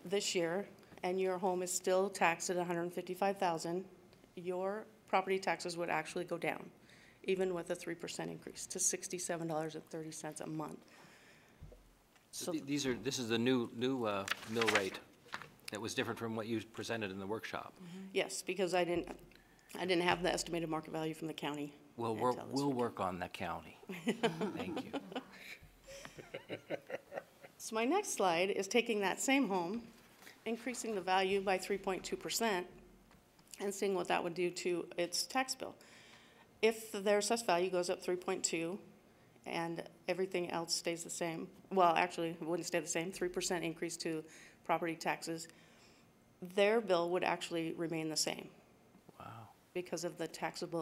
this year and your home is still taxed at $155,000, your property taxes would actually go down, even with a 3% increase to $67.30 a month. So this is the new mill rate that was different from what you presented in the workshop. Yes, because I didn't have the estimated market value from the county. Well, we'll work on the county. Thank you. So my next slide is taking that same home, increasing the value by 3.2%, and seeing what that would do to its tax bill. If their assessed value goes up 3.2 and everything else stays the same, well, actually, it wouldn't stay the same, 3% increase to property taxes, their bill would actually remain the same. Wow. Because of the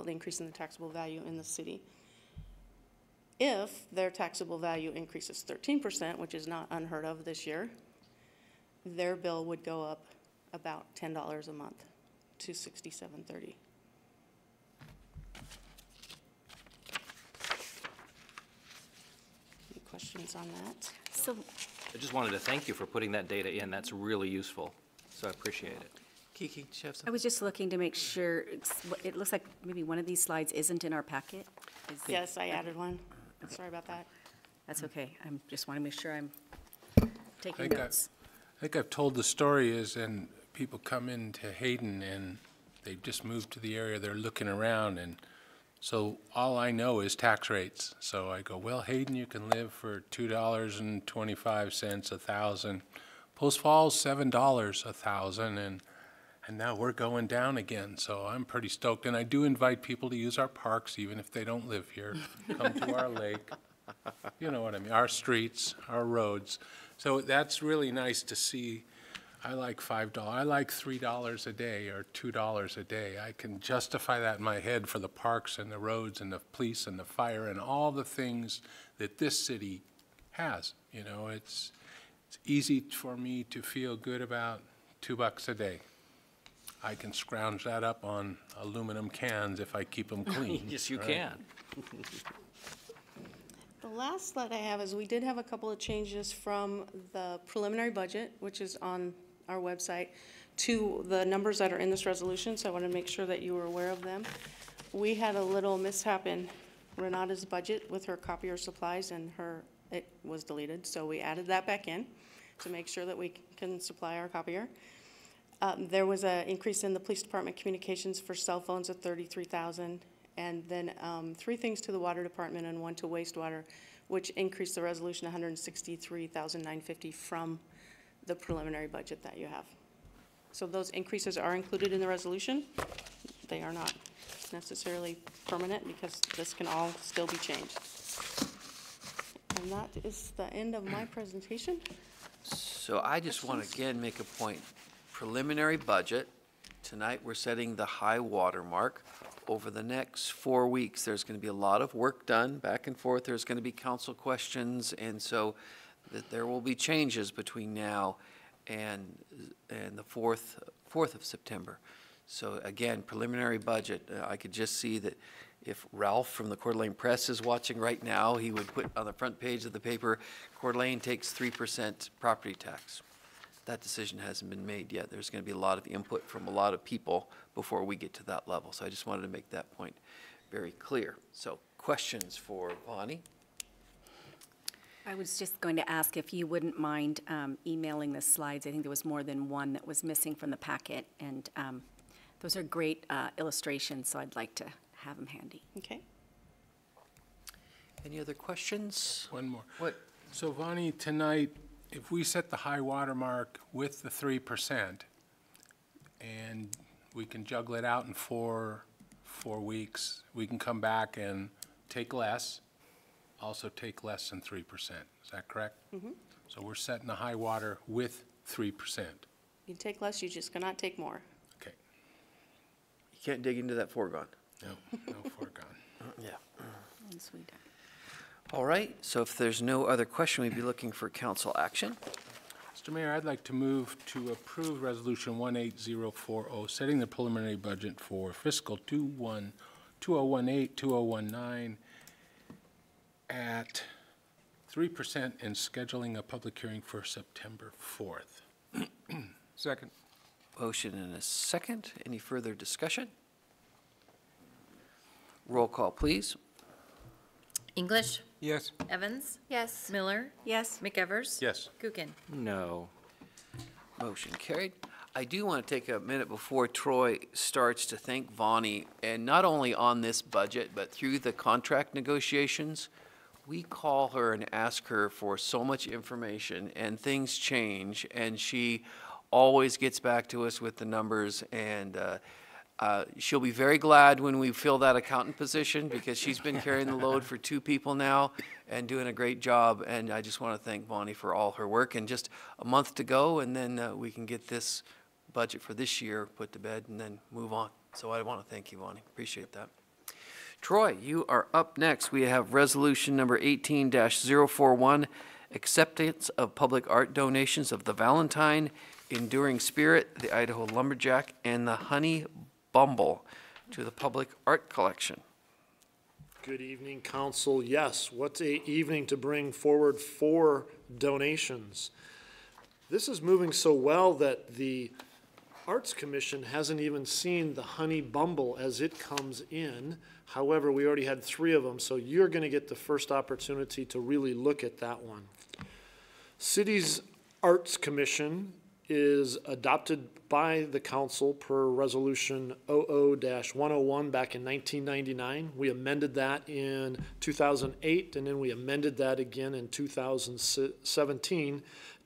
increase in the taxable value in the city. If their taxable value increases 13%, which is not unheard of this year, their bill would go up about $10 a month to $67.30. Any questions on that? So, I just wanted to thank you for putting that data in. That's really useful, so I appreciate it. Kiki, do you have I something? was just looking to make sure, it looks like maybe one of these slides isn't in our packet. Yes, I added one. Sorry about that. That's okay. I just want to make sure I'm taking I notes. think I've told the story is, and people come into Hayden and they've just moved to the area, they're looking around, and so all I know is tax rates. So I go, well, Hayden, you can live for $2.25 a thousand. Post Falls, $7 a thousand, and now we're going down again. So I'm pretty stoked, and I do invite people to use our parks, even if they don't live here. Come to our lake, you know what I mean, our streets, our roads. So that's really nice to see I like $5, I like $3 a day or $2 a day. I can justify that in my head for the parks and the roads and the police and the fire and all the things that this city has. You know, it's easy for me to feel good about $2 a day. I can scrounge that up on aluminum cans if I keep them clean. Yes, you right? can. The last slide I have is we did have a couple of changes from the preliminary budget, which is on our website, to the numbers that are in this resolution, so I want to make sure that you were aware of them. We had a little mishap in Renata's budget with her copier supplies, and it was deleted, so we added that back in to make sure that we can supply our copier. There was an increase in the police department communications for cell phones of $33,000, and then 3 things to the water department and 1 to wastewater, which increased the resolution $163,950 from the preliminary budget that you have. So those increases are included in the resolution. They are not necessarily permanent because this can all still be changed. And that is the end of my presentation. So I just want to again make a point. Preliminary budget, tonight we're setting the high water mark. Over the next 4 weeks, there's going to be a lot of work done back and forth. There's going to be council questions, and so that there will be changes between now and the 4th of September. So again, preliminary budget, I could just see that if Ralph from the Coeur d'Alene Press is watching right now, he would put on the front page of the paper, Coeur d'Alene takes 3% property tax. That decision hasn't been made yet. There's going to be a lot of input from a lot of people before we get to that level. So I just wanted to make that point very clear. So questions for Bonnie? I was just going to ask if you wouldn't mind emailing the slides. I think there was more than one that was missing from the packet, and those are great illustrations, so I'd like to have them handy. Okay. Any other questions? One more. What? So Vonnie, tonight, if we set the high water mark with the 3%, and we can juggle it out in four weeks, we can come back and take less, also take less than 3%. Is that correct? Mm-hmm. So we're setting the high water with 3%. You can take less, you just cannot take more. Okay. You can't dig into that foregone. No foregone. Yeah. Once we done. All right, so if there's no other question, we'd be looking for council action. Mr. Mayor, I'd like to move to approve Resolution 18040, setting the preliminary budget for fiscal 2018-2019 at 3% and scheduling a public hearing for September 4th. Second. Motion and a second. Any further discussion? Roll call, please. English? Yes. Evans? Yes. Miller? Yes. McEvers? Yes. Kukin? No. Motion carried. I do want to take a minute before Troy starts to thank Vonnie, and not only on this budget, but through the contract negotiations. We call her and ask her for so much information, and things change, and she always gets back to us with the numbers, and she'll be very glad when we fill that accountant position, because she's been carrying the load for 2 people now and doing a great job. And I just want to thank Vonnie for all her work. And just a month to go, and then we can get this budget for this year put to bed and then move on. So I want to thank you, Vonnie. Appreciate that. Troy, you are up next. We have resolution number 18-041, acceptance of public art donations of the Valentine, Enduring Spirit, the Idaho Lumberjack, and the Honey Bumble to the public art collection. Good evening, council. Yes, what an evening to bring forward 4 donations. This is moving so well that the Arts Commission hasn't even seen the Honey Bumble as it comes in. However, we already had 3 of them, so you're going to get the first opportunity to really look at that one. City's Arts Commission is adopted by the council per resolution 00-101 back in 1999. We amended that in 2008, and then we amended that again in 2017,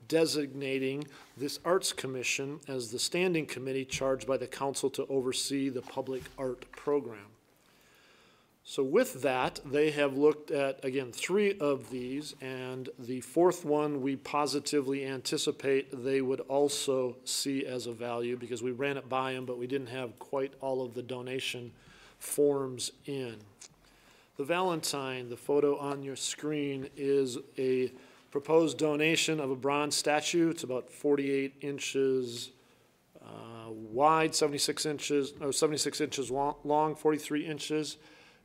designating this Arts Commission as the standing committee charged by the council to oversee the public art program. So with that, they have looked at, again, 3 of these, and the 4th one we positively anticipate they would also see as a value, because we ran it by them, but we didn't have quite all of the donation forms in. The Valentine, the photo on your screen, is a proposed donation of a bronze statue. It's about 48 inches wide, 76 inches long, 43 inches.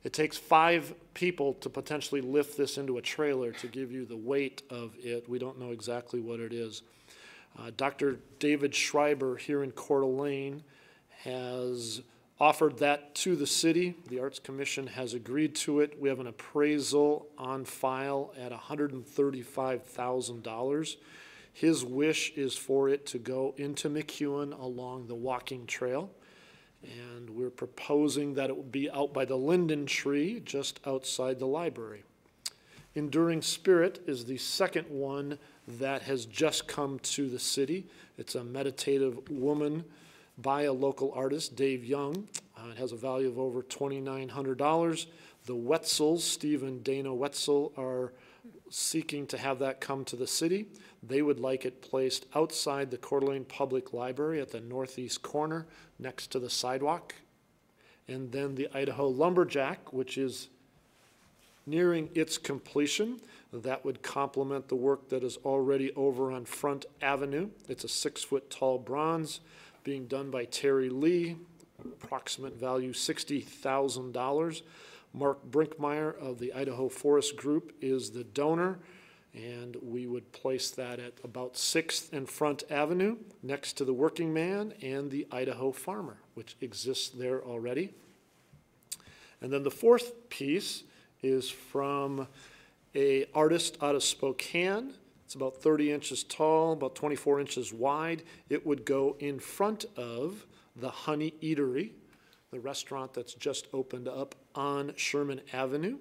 It takes 5 people to potentially lift this into a trailer to give you the weight of it. We don't know exactly what it is. Dr. David Schreiber here in Coeur d'Alene has offered that to the city. The Arts Commission has agreed to it. We have an appraisal on file at $135,000. His wish is for it to go into McEwen along the walking trail. And we're proposing that it would be out by the linden tree just outside the library. Enduring Spirit is the second one that has just come to the city. It's a meditative woman by a local artist, Dave Young. It has a value of over $2,900. The Wetzels, Steve and Dana Wetzel, are seeking to have that come to the city. They would like it placed outside the Coeur d'Alene Public Library at the northeast corner next to the sidewalk. And then the Idaho Lumberjack, which is nearing its completion. That would complement the work that is already over on Front Avenue. It's a 6-foot-tall bronze being done by Terry Lee, approximate value $60,000. Mark Brinkmeyer of the Idaho Forest Group is the donor, and we would place that at about 6th and Front Avenue next to the Working Man and the Idaho Farmer, which exists there already. And then the 4th piece is from an artist out of Spokane. It's about 30 inches tall, about 24 inches wide. It would go in front of the Honey Eatery, the restaurant that's just opened up on Sherman Avenue.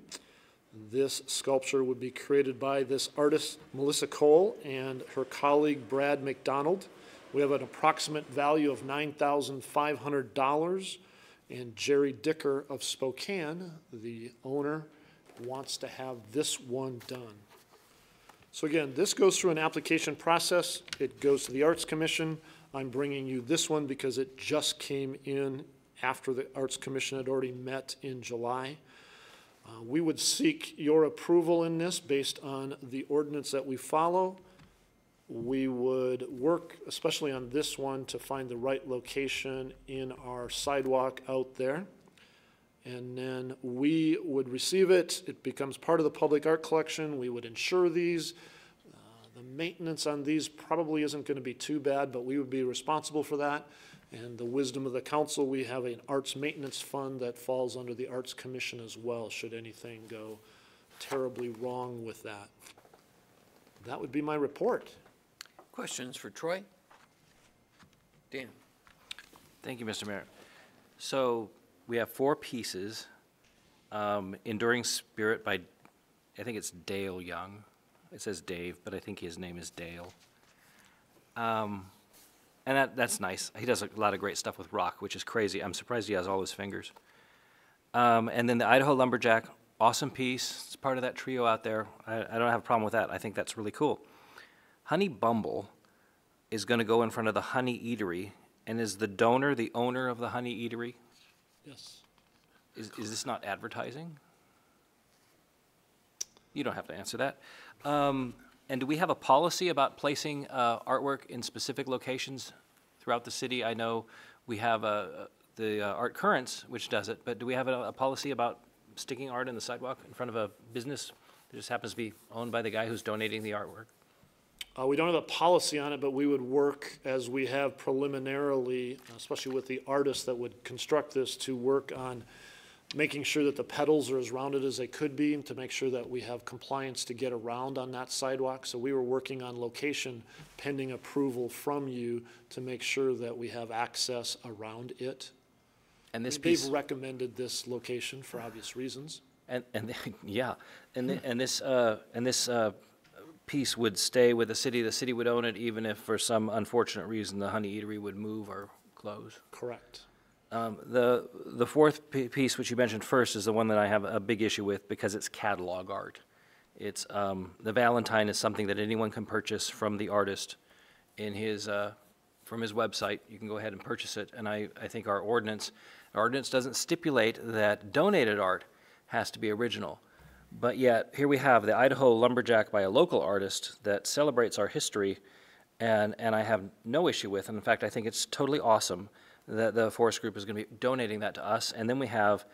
This sculpture would be created by this artist, Melissa Cole, and her colleague, Brad McDonald. We have an approximate value of $9,500, and Jerry Dicker of Spokane, the owner, wants to have this one done. So again, this goes through an application process. It goes to the Arts Commission. I'm bringing you this one because it just came in after the Arts Commission had already met in July. We would seek your approval in this based on the ordinance that we follow. We would work, especially on this one, to find the right location in our sidewalk out there. And then we would receive it. It becomes part of the public art collection. We would insure these. The maintenance on these probably isn't going to be too bad, but we would be responsible for that. And the wisdom of the council, we have an arts maintenance fund that falls under the Arts Commission as well, should anything go terribly wrong with that. That would be my report. Questions for Troy? Dan? Thank you, Mr. Mayor. So we have 4 pieces. Enduring Spirit by, I think it's Dale Young. It says Dave, but I think his name is Dale. And that's nice. He does a lot of great stuff with rock, which is crazy. I'm surprised he has all his fingers. And then the Idaho Lumberjack, awesome piece. It's part of that trio out there. I don't have a problem with that. I think that's really cool. Honey Bumble is going to go in front of the Honey Eatery. And is the donor the owner of the Honey Eatery? Yes. Is this not advertising? You don't have to answer that. And do we have a policy about placing artwork in specific locations throughout the city? I know we have the Art Currents, which does it, but do we have a policy about sticking art in the sidewalk in front of a business that just happens to be owned by the guy who's donating the artwork? We don't have a policy on it, but we would work as we have preliminarily, especially with the artists that would construct this, to work on making sure that the pedals are as rounded as they could be, and to make sure that we have compliance to get around on that sidewalk. So we were working on location pending approval from you to make sure that we have access around it. And this They've piece, recommended this location for obvious reasons. and yeah, and this piece would stay with the city. The city would own it, even if for some unfortunate reason the Honey Eatery would move or close. Correct. The fourth piece, which you mentioned first, is the one that I have a big issue with because it's catalog art. It's, the Valentine is something that anyone can purchase from the artist in his, from his website. You can go ahead and purchase it, and I think our ordinance doesn't stipulate that donated art has to be original. But yet, here we have the Idaho Lumberjack by a local artist that celebrates our history, and I have no issue with, and in fact, I think it's totally awesome that the Forest Group is going to be donating that to us. And then we have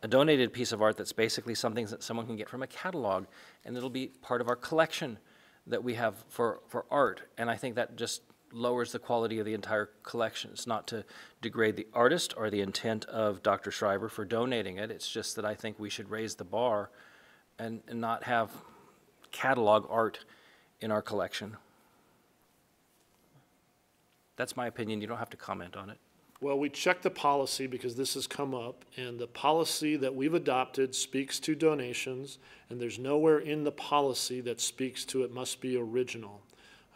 a donated piece of art that's basically something that someone can get from a catalog, and it'll be part of our collection that we have for art. And I think that just lowers the quality of the entire collection. It's not to degrade the artist or the intent of Dr. Schreiber for donating it. It's just that I think we should raise the bar and not have catalog art in our collection. That's my opinion. You don't have to comment on it. Well, we checked the policy because this has come up, and the policy that we've adopted speaks to donations, and there's nowhere in the policy that speaks to it must be original.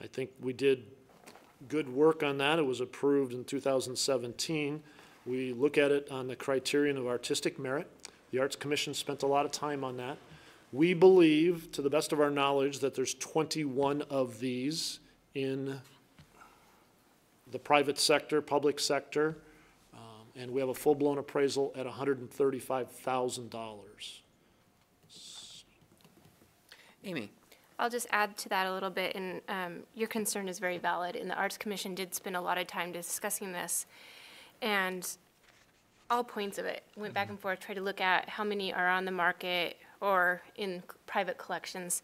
I think we did good work on that. It was approved in 2017. We look at it on the criterion of artistic merit. The Arts Commission spent a lot of time on that. We believe, to the best of our knowledge, that there's 21 of these in the private sector, public sector, and we have a full-blown appraisal at $135,000. Amy. I'll just add to that a little bit, and your concern is very valid, and the Arts Commission did spend a lot of time discussing this, and all points of it went back and forth, tried to look at how many are on the market or in private collections,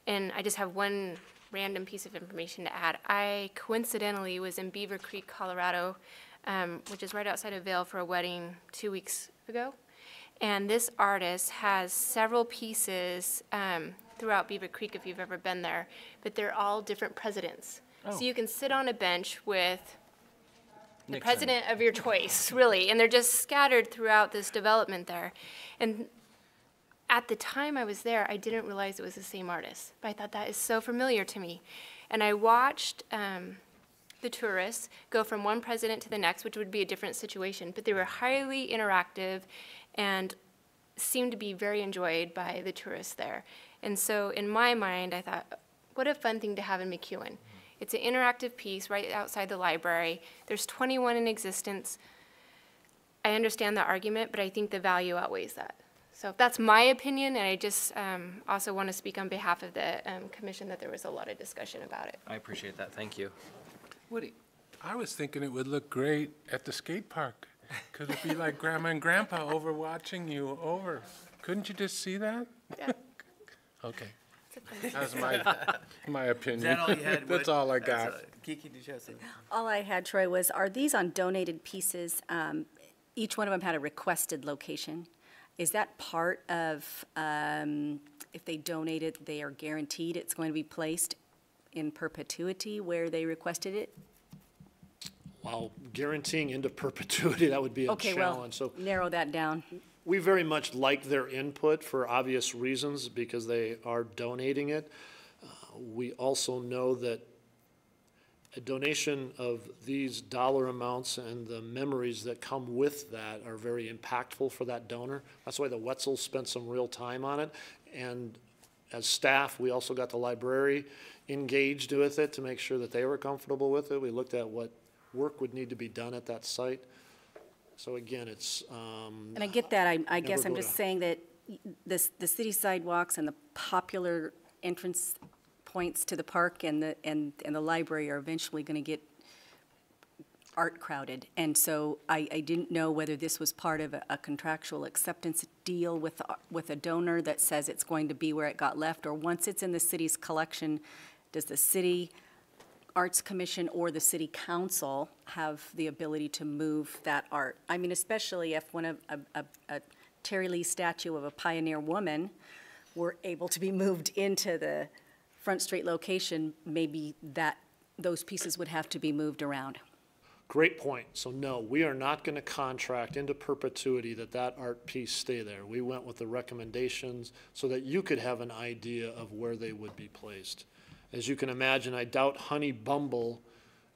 and I just have one random piece of information to add. I coincidentally was in Beaver Creek, Colorado, which is right outside of Vail, for a wedding 2 weeks ago. And this artist has several pieces throughout Beaver Creek, if you've ever been there, but they're all different presidents. Oh. So you can sit on a bench with the Nixon. president of your choice, really, and they're just scattered throughout this development there. And at the time I was there, I didn't realize it was the same artist, but I thought that is so familiar to me. And I watched the tourists go from one president to the next, which would be a different situation, but they were highly interactive and seemed to be very enjoyed by the tourists there. And so in my mind, I thought, what a fun thing to have in McEwen. It's an interactive piece right outside the library. There's 21 in existence. I understand the argument, but I think the value outweighs that. So that's my opinion, and I just also want to speak on behalf of the commission that there was a lot of discussion about it. I appreciate that. Thank you. Woody, I was thinking it would look great at the skate park. Could it be like Grandma and Grandpa over watching you over? Couldn't you just see that? Yeah. Okay. That's my opinion. Is that all you had? That's all I got. Kiki, did you have something? All I had, Troy, was, are these on donated pieces? Each one of them had a requested location. Is that part of, if they donate it, they are guaranteed it's going to be placed in perpetuity where they requested it? While guaranteeing into perpetuity, that would be a Okay, well, challenge. So narrow that down. we very much like their input for obvious reasons because they are donating it. We also know that a donation of these dollar amounts and the memories that come with that are very impactful for that donor. That's why the Wetzels spent some real time on it. And as staff, we also got the library engaged with it to make sure that they were comfortable with it. We looked at what work would need to be done at that site. So again, it's And I get that. I guess never I'm go just to- saying that the city sidewalks and the popular entrance points to the park and the library are eventually going to get art crowded. And so I didn't know whether this was part of a contractual acceptance deal with a donor that says it's going to be where it got left, or once it's in the city's collection, does the city Arts Commission or the city council have the ability to move that art? I mean, especially if one of a Terry Lee statue of a pioneer woman were able to be moved into the Front Street location, maybe those pieces would have to be moved around. Great point. So no, we are not going to contract into perpetuity that art piece stay there. We went with the recommendations so that you could have an idea of where they would be placed. As you can imagine, I doubt Honey Bumble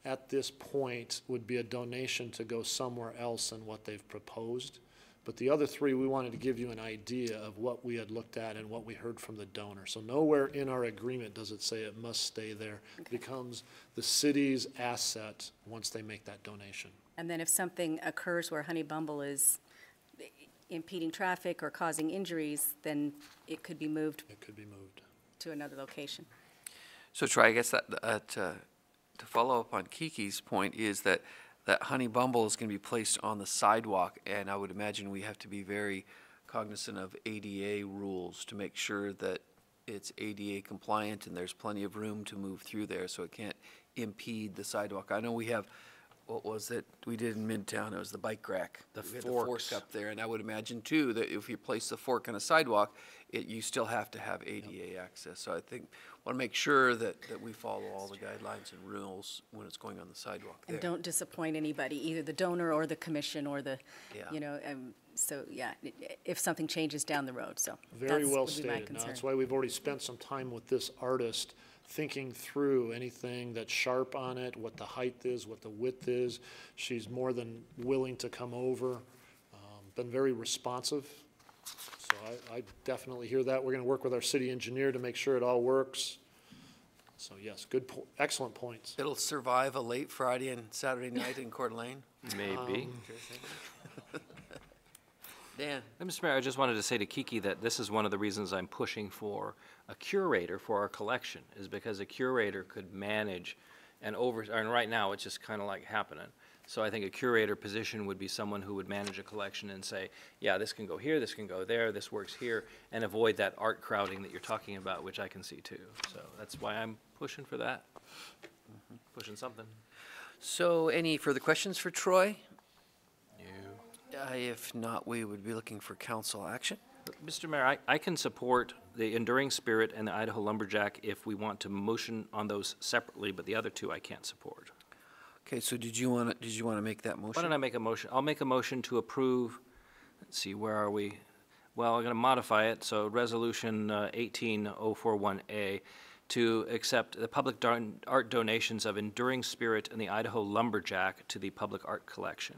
at this point would be a donation to go somewhere else than what they've proposed. But the other three, we wanted to give you an idea of what we had looked at and what we heard from the donor. So nowhere in our agreement does it say it must stay there. It becomes the city's asset once they make that donation. And then if something occurs where Honey Bumble is impeding traffic or causing injuries, then it could be moved. It could be moved to another location. So Troy, I guess that, to follow up on Kiki's point is that Honey Bumble is going to be placed on the sidewalk, and I would imagine we have to be very cognizant of ADA rules to make sure that it's ADA compliant and there's plenty of room to move through there so it can't impede the sidewalk. I know we have, what was it we did in Midtown? It was the bike rack. We had the fork up there, and I would imagine too that if you place the fork on a sidewalk, you still have to have ADA access. So I think, want to make sure that we follow all the guidelines and rules when it's going on the sidewalk there. And don't disappoint anybody, either the donor or the commission or the, Yeah. you know, so yeah, if something changes down the road, so. Very well would be my stated. Now, concern. that's why we've already spent some time with this artist thinking through anything that's sharp on it, what the height is, what the width is. She's more than willing to come over, been very responsive. So I definitely hear that. We're going to work with our city engineer to make sure it all works. So yes, excellent points. It'll survive a late Friday and Saturday night in Coeur d'Alene? Maybe. Dan? Mr. Mayor, I just wanted to say to Kiki that this is one of the reasons I'm pushing for a curator for our collection, is because a curator could manage and right now it's just kind of like happening. So I think a curator position would be someone who would manage a collection and say, yeah, this can go here, this can go there, this works here, and avoid that art crowding that you're talking about, which I can see too. So that's why I'm pushing for that, pushing something. So any further questions for Troy? If not, we would be looking for council action. Mr. Mayor, I can support the Enduring Spirit and the Idaho Lumberjack if we want to motion on those separately, but the other two I can't support. Okay, so did you want to make that motion? Why don't I make a motion? I'll make a motion to approve, let's see, where are we? Well, I'm going to modify it, so Resolution 18041A, to accept the public art donations of Enduring Spirit and the Idaho Lumberjack to the public art collection.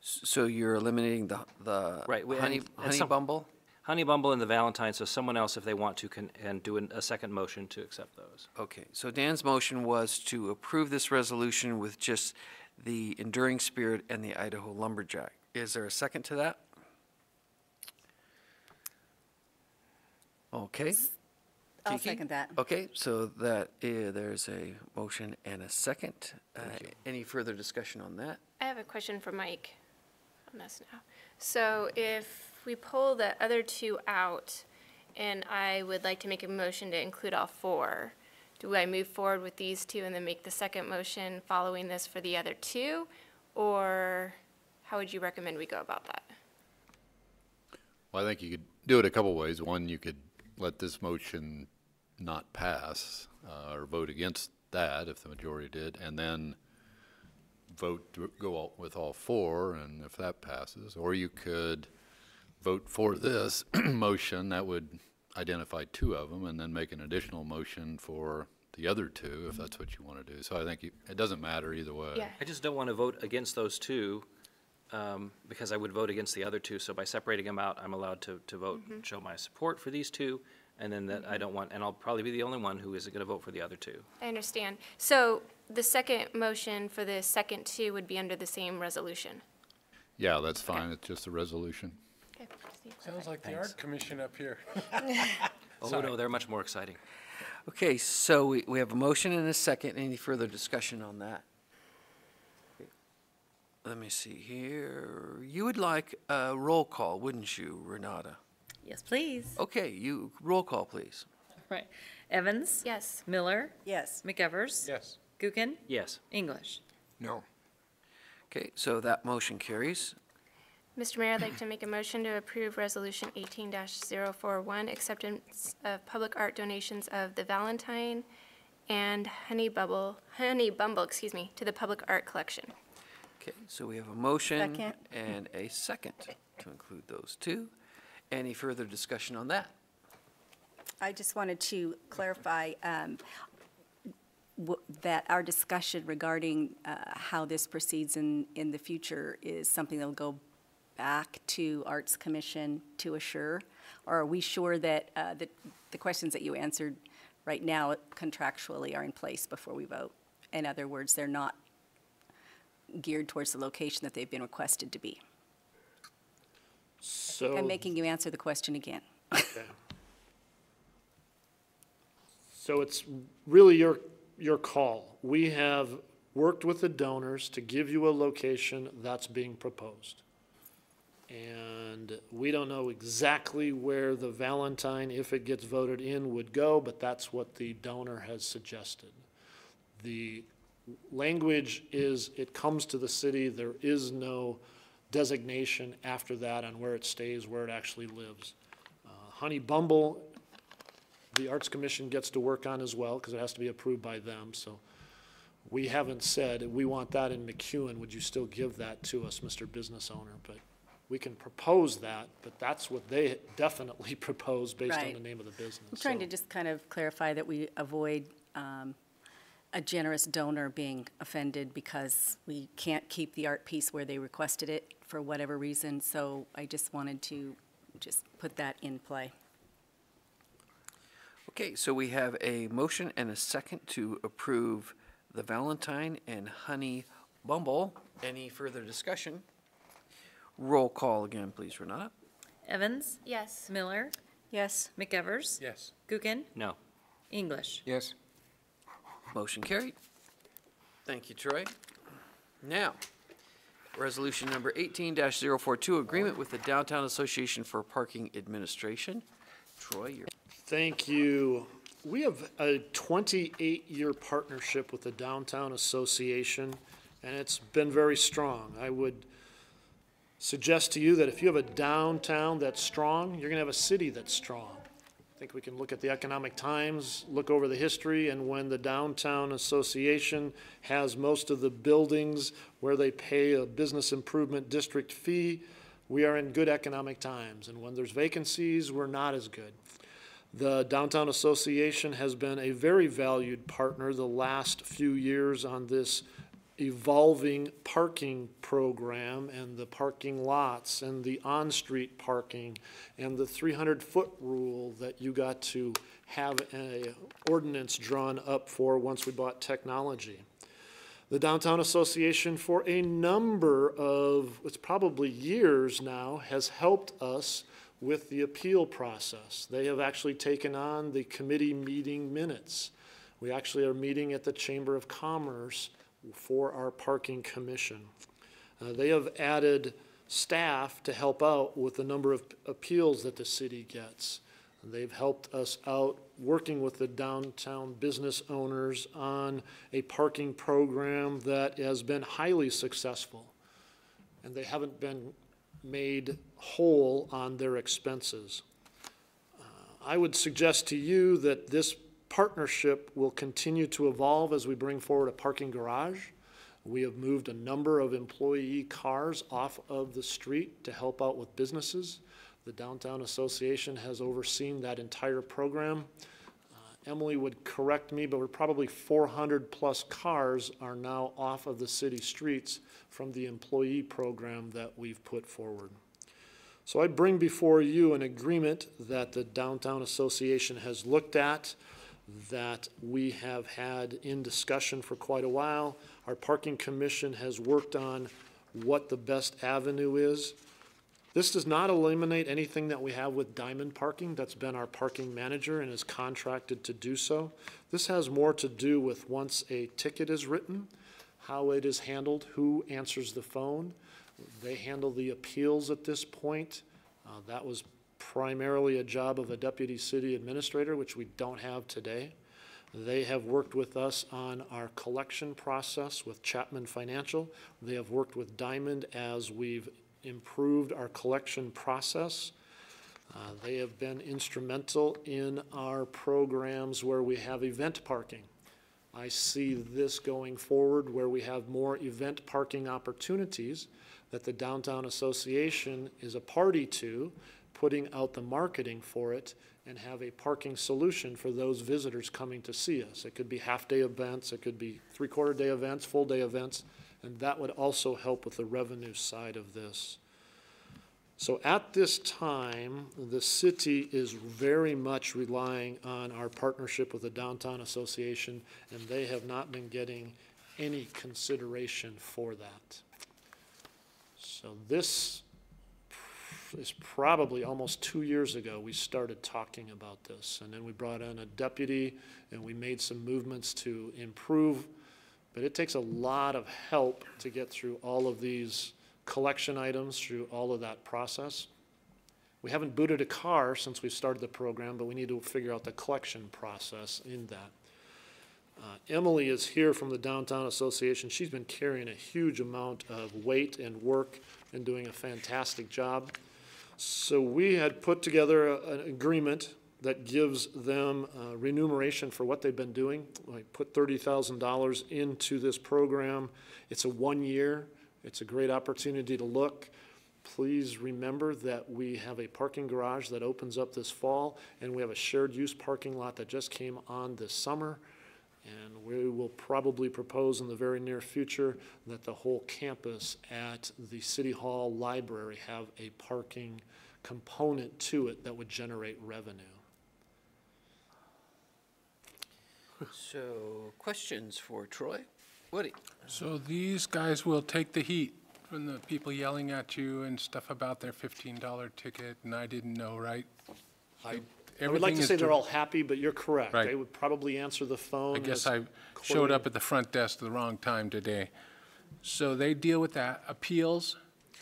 So you're eliminating the Right, Honey Bumble? Honey Bumble and the Valentine, so someone else, if they want to, can do a second motion to accept those. Okay, so Dan's motion was to approve this resolution with just the Enduring Spirit and the Idaho Lumberjack. Is there a second to that? Okay. I'll Kiki? second that. Okay, so there's a motion and a second. Any further discussion on that? I have a question for Mike on this now. So if we pull the other two out, and I would like to make a motion to include all four, do I move forward with these two and then make the second motion following this for the other two? Or how would you recommend we go about that? Well, I think you could do it a couple ways. One, you could let this motion not pass or vote against that if the majority did, and then vote to go with all four, and if that passes. Or you could vote for this motion that would identify two of them, and then make an additional motion for the other two if that's what you want to do. So I think it doesn't matter either way. Yeah. I just don't want to vote against those two because I would vote against the other two. So by separating them out, I'm allowed to vote and show my support for these two, and then that I don't want, and I'll probably be the only one who isn't going to vote for the other two. I understand. So the second motion for the second two would be under the same resolution? Yeah, that's fine. It's just a resolution. Okay. Sounds like the art commission up here. Oh, no, they're much more exciting. Okay, so we have a motion and a second. Any further discussion on that? Let me see here. You would like a roll call, wouldn't you, Renata? Yes, please. Okay, roll call, please. Right. Evans? Yes. Miller? Yes. McEvers? Yes. Gookin? Yes. English? No. Okay, so that motion carries. Mr. Mayor, I'd like to make a motion to approve Resolution 18-041, acceptance of public art donations of the Valentine and Honey Bumble, to the public art collection. Okay, so we have a motion Second. and a second to include those two. Any further discussion on that? I just wanted to clarify, that our discussion regarding how this proceeds in the future is something that will go back to Arts Commission to assure? Or are we sure that the questions that you answered right now contractually are in place before we vote? In other words, they're not geared towards the location that they've been requested to be. So. I'm making you answer the question again. Okay. So it's really your call. We have worked with the donors to give you a location that's being proposed. And we don't know exactly where the Valentine, if it gets voted in, would go, but that's what the donor has suggested. The language is it comes to the city. There is no designation after that on where it stays, where it actually lives. Honey Bumble, the Arts Commission gets to work on as well because it has to be approved by them. So we haven't said we want that in McEwen. Would you still give that to us, Mr. Business Owner? But we can propose that, but that's what they definitely propose based on the name of the business. I'm trying to just kind of clarify that we avoid a generous donor being offended because we can't keep the art piece where they requested it for whatever reason. So I just wanted to just put that in play. Okay, so we have a motion and a second to approve the Valentine and Honey Bumble. Any further discussion? Roll call again, please, Renata. Evans? Yes. Miller? Yes. McEvers? Yes. Gookin? No. English? Yes. Motion carried. Thank you, Troy. Now, resolution number 18-042, agreement with the Downtown Association for Parking Administration. Troy, you're. Thank you. We have a 28-year partnership with the Downtown Association, and it's been very strong. I would suggest to you that if you have a downtown that's strong, you're going to have a city that's strong. I think we can look at the Economic Times, look over the history, and when the Downtown Association has most of the buildings where they pay a business improvement district fee, we are in good economic times. And when there's vacancies, we're not as good. The Downtown Association has been a very valued partner the last few years on this evolving parking program and the parking lots and the on-street parking and the 300-foot rule that you got to have an ordinance drawn up for once we bought technology. The Downtown Association for a number of, it's probably years now, has helped us with the appeal process. They have actually taken on the committee meeting minutes. We actually are meeting at the Chamber of Commerce for our parking commission. They have added staff to help out with the number of appeals that the city gets. They've helped us out working with the downtown business owners on a parking program that has been highly successful. And they haven't been made whole on their expenses. I would suggest to you that this partnership will continue to evolve as we bring forward a parking garage. We have moved a number of employee cars off of the street to help out with businesses. The Downtown Association has overseen that entire program. Emily would correct me, but we're probably 400 plus cars are now off of the city streets from the employee program that we've put forward. So I bring before you an agreement that the Downtown Association has looked at, that we have had in discussion for quite a while. Our parking commission has worked on what the best avenue is. This does not eliminate anything that we have with Diamond Parking. That's been our parking manager and is contracted to do so. This has more to do with once a ticket is written, how it is handled, who answers the phone. They handle the appeals at this point. That was primarily a job of a deputy city administrator, which we don't have today. They have worked with us on our collection process with Chapman Financial. They have worked with Diamond as we've improved our collection process. They have been instrumental in our programs where we have event parking. I see this going forward where we have more event parking opportunities that the Downtown Association is a party to, putting out the marketing for it, and have a parking solution for those visitors coming to see us. It could be half-day events, it could be three-quarter-day events, full-day events, and that would also help with the revenue side of this. So at this time, the city is very much relying on our partnership with the Downtown Association, and they have not been getting any consideration for that. So this is probably almost 2 years ago we started talking about this, and then we brought in a deputy and we made some movements to improve, but it takes a lot of help to get through all of these collection items, through all of that process. We haven't booted a car since we started the program, but we need to figure out the collection process in that. Emily is here from the Downtown Association. She's been carrying a huge amount of weight and work and doing a fantastic job. So we had put together an agreement that gives them remuneration for what they've been doing. I put $30,000 into this program. It's a 1 year. It's a great opportunity to look. Please remember that we have a parking garage that opens up this fall, and we have a shared use parking lot that just came on this summer. And we will probably propose in the very near future that the whole campus at the City Hall Library have a parking component to it that would generate revenue. So, questions for Troy? Woody? So these guys will take the heat from the people yelling at you and stuff about their $15 ticket, and I didn't know, right? I would like to Everything say is they're all happy, but you're correct. Right. They would probably answer the phone. I guess as I showed up at the front desk the wrong time today. So they deal with that. Appeals,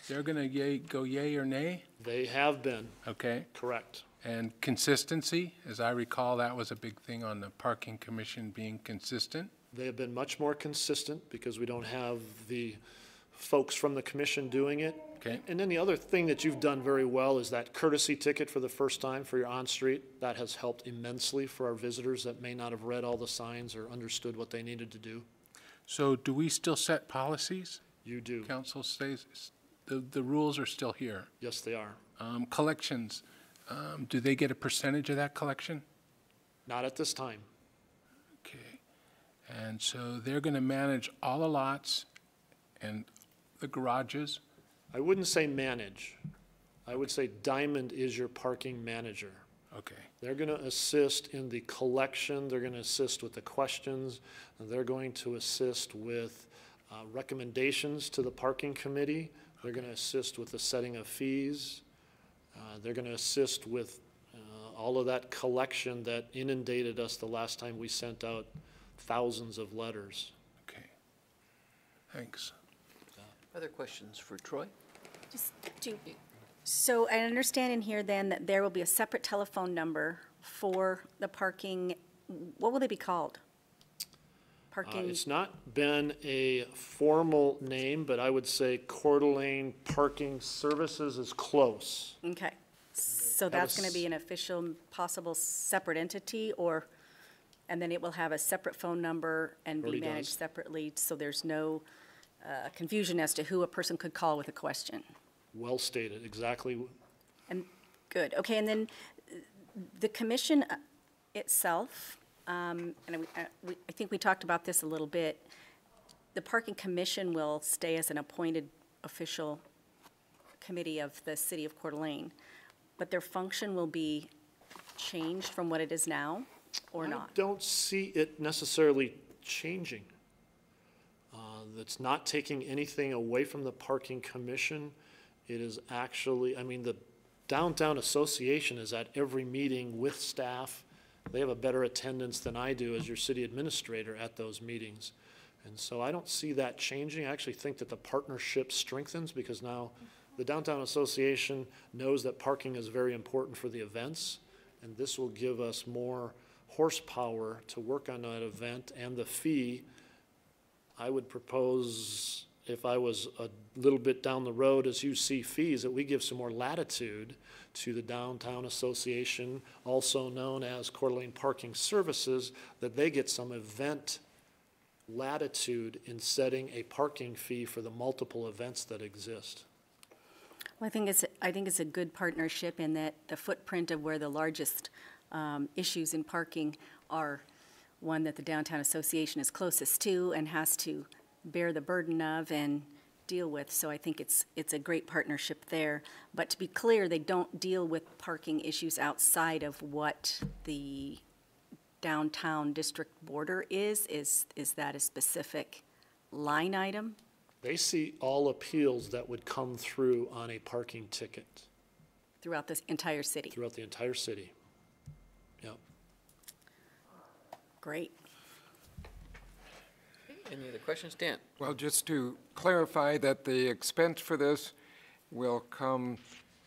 they're going to go yay or nay? They have been. Okay. Correct. And consistency, as I recall, that was a big thing on the Parking Commission, being consistent. They have been much more consistent because we don't have the folks from the commission doing it. Okay. And then the other thing that you've done very well is that courtesy ticket for the first time for your on-street. That has helped immensely for our visitors that may not have read all the signs or understood what they needed to do. So do we still set policies? You do. Council stays, the rules are still here. Yes, they are. Collections, do they get a percentage of that collection? Not at this time. Okay. And so they're going to manage all the lots and the garages? I wouldn't say manage. I would say Diamond is your parking manager. Okay. They're going to assist in the collection, they're going to assist with the questions, and they're going to assist with recommendations to the parking committee. They're going to assist with the setting of fees. They're going to assist with all of that collection that inundated us the last time we sent out thousands of letters. Okay. Thanks. Other questions for Troy? So I understand in here then that there will be a separate telephone number for the parking, what will they be called? Parking, It's not been a formal name, but I would say Coeur d'Alene Parking Services is close. okay. So that's going to be an official, possible separate entity, or, and then it will have a separate phone number and be Already managed does. separately, so there's no confusion as to who a person could call with a question. Well stated, exactly. And, good, okay, and then the commission itself, and I think we talked about this a little bit, the parking commission will stay as an appointed official committee of the city of Coeur d'Alene, but their function will be changed from what it is now, or I not? don't see it necessarily changing. It's not taking anything away from the parking commission. It is actually, I mean, the Downtown Association is at every meeting with staff. They have a better attendance than I do as your city administrator at those meetings. And so I don't see that changing. I actually think that the partnership strengthens because now the Downtown Association knows that parking is very important for the events, and this will give us more horsepower to work on that event and the fee. I would propose, if I was a little bit down the road as you see fees, that we give some more latitude to the Downtown Association, also known as Coeur d'Alene Parking Services, that they get some event latitude in setting a parking fee for the multiple events that exist. Well, I think it's a good partnership in that the footprint of where the largest issues in parking are one that the Downtown Association is closest to and has to bear the burden of and deal with. So I think it's a great partnership there. But to be clear, they don't deal with parking issues outside of what the downtown district border is. Is that a specific line item? They see all appeals that would come through on a parking ticket Throughout the entire city? throughout the entire city. Yep. Great. Any other questions? Dan? Well, just to clarify that the expense for this will come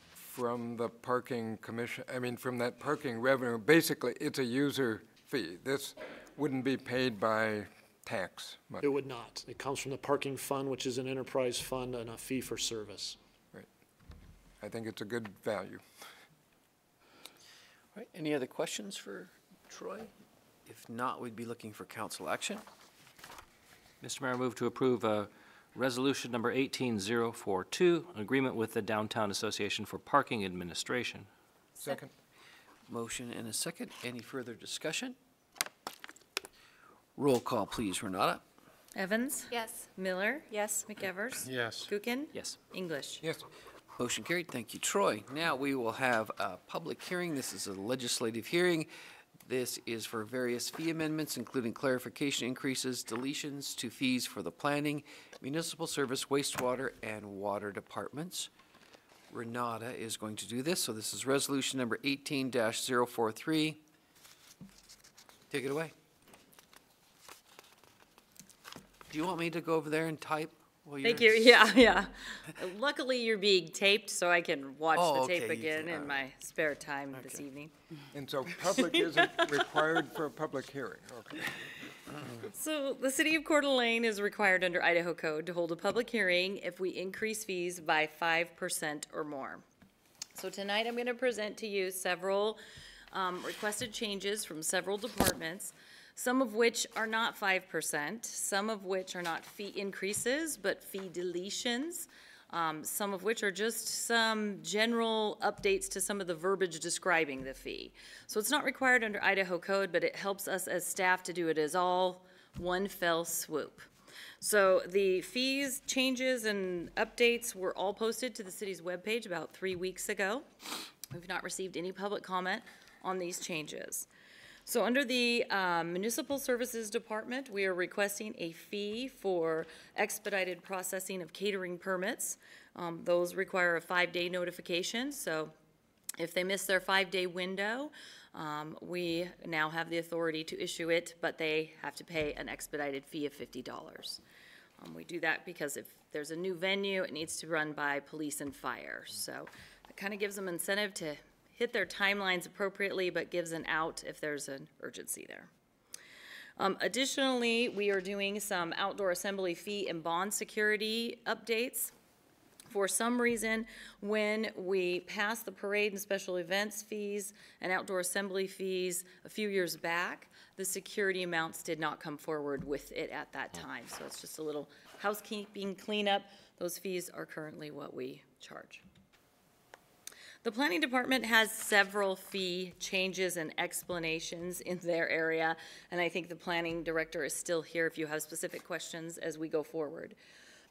from the parking commission, from that parking revenue. Basically, it's a user fee. This wouldn't be paid by tax money. It would not. It comes from the parking fund, which is an enterprise fund and a fee for service. Right. I think it's a good value. All right, any other questions for Troy? If not, we'd be looking for council action. Mr. Mayor, I move to approve resolution number 18042, an agreement with the Downtown Association for Parking Administration. Second. Motion and a second. Any further discussion? Roll call, please, Renata. Evans? Yes. Miller? Yes. McEvers? Yes. Gookin? Yes. English? Yes. Motion carried. Thank you, Troy. Now we will have a public hearing. This is a legislative hearing. This is for various fee amendments, including clarification increases, deletions to fees for the planning, municipal service, wastewater, and water departments. Renata is going to do this. So this is resolution number 18-043. Take it away. Do you want me to go over there and type? Thank you, yeah. Luckily, you're being taped, so I can watch Oh, the tape okay, you again can, in my spare time this evening. And so public isn't required for a public hearing. Okay. So the city of Coeur d'Alene is required under Idaho code to hold a public hearing if we increase fees by 5% or more. So tonight I'm going to present to you several requested changes from several departments, some of which are not 5%, some of which are not fee increases, but fee deletions, some of which are just some general updates to some of the verbiage describing the fee. So it's not required under Idaho code, but it helps us as staff to do it as all one fell swoop. So the fees, changes, and updates were all posted to the city's webpage about 3 weeks ago. We've not received any public comment on these changes. So under the Municipal Services Department, we are requesting a fee for expedited processing of catering permits. Those require a 5-day notification, so if they miss their 5-day window, we now have the authority to issue it, but they have to pay an expedited fee of $50. We do that because if there's a new venue, it needs to run by police and fire. So it kind of gives them incentive to hit their timelines appropriately, but gives an out if there's an urgency there. Additionally, we are doing some outdoor assembly fee and bond security updates. For some reason, when we passed the parade and special events fees and outdoor assembly fees a few years back, the security amounts did not come forward with it at that time. So it's just a little housekeeping cleanup. Those fees are currently what we charge. The planning department has several fee changes and explanations in their area, and I think the planning director is still here if you have specific questions as we go forward.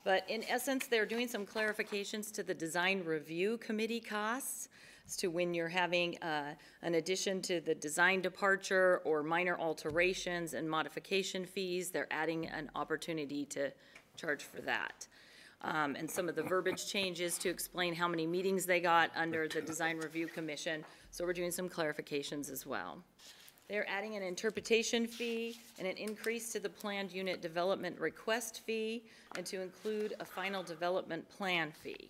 But in essence, they're doing some clarifications to the design review committee costs as to when you're having an addition to the design departure or minor alterations and modification fees. They're adding an opportunity to charge for that. And some of the verbiage changes to explain how many meetings they got under the Design Review Commission. So we're doing some clarifications as well. They're adding an interpretation fee and an increase to the planned unit development request fee and to include a final development plan fee.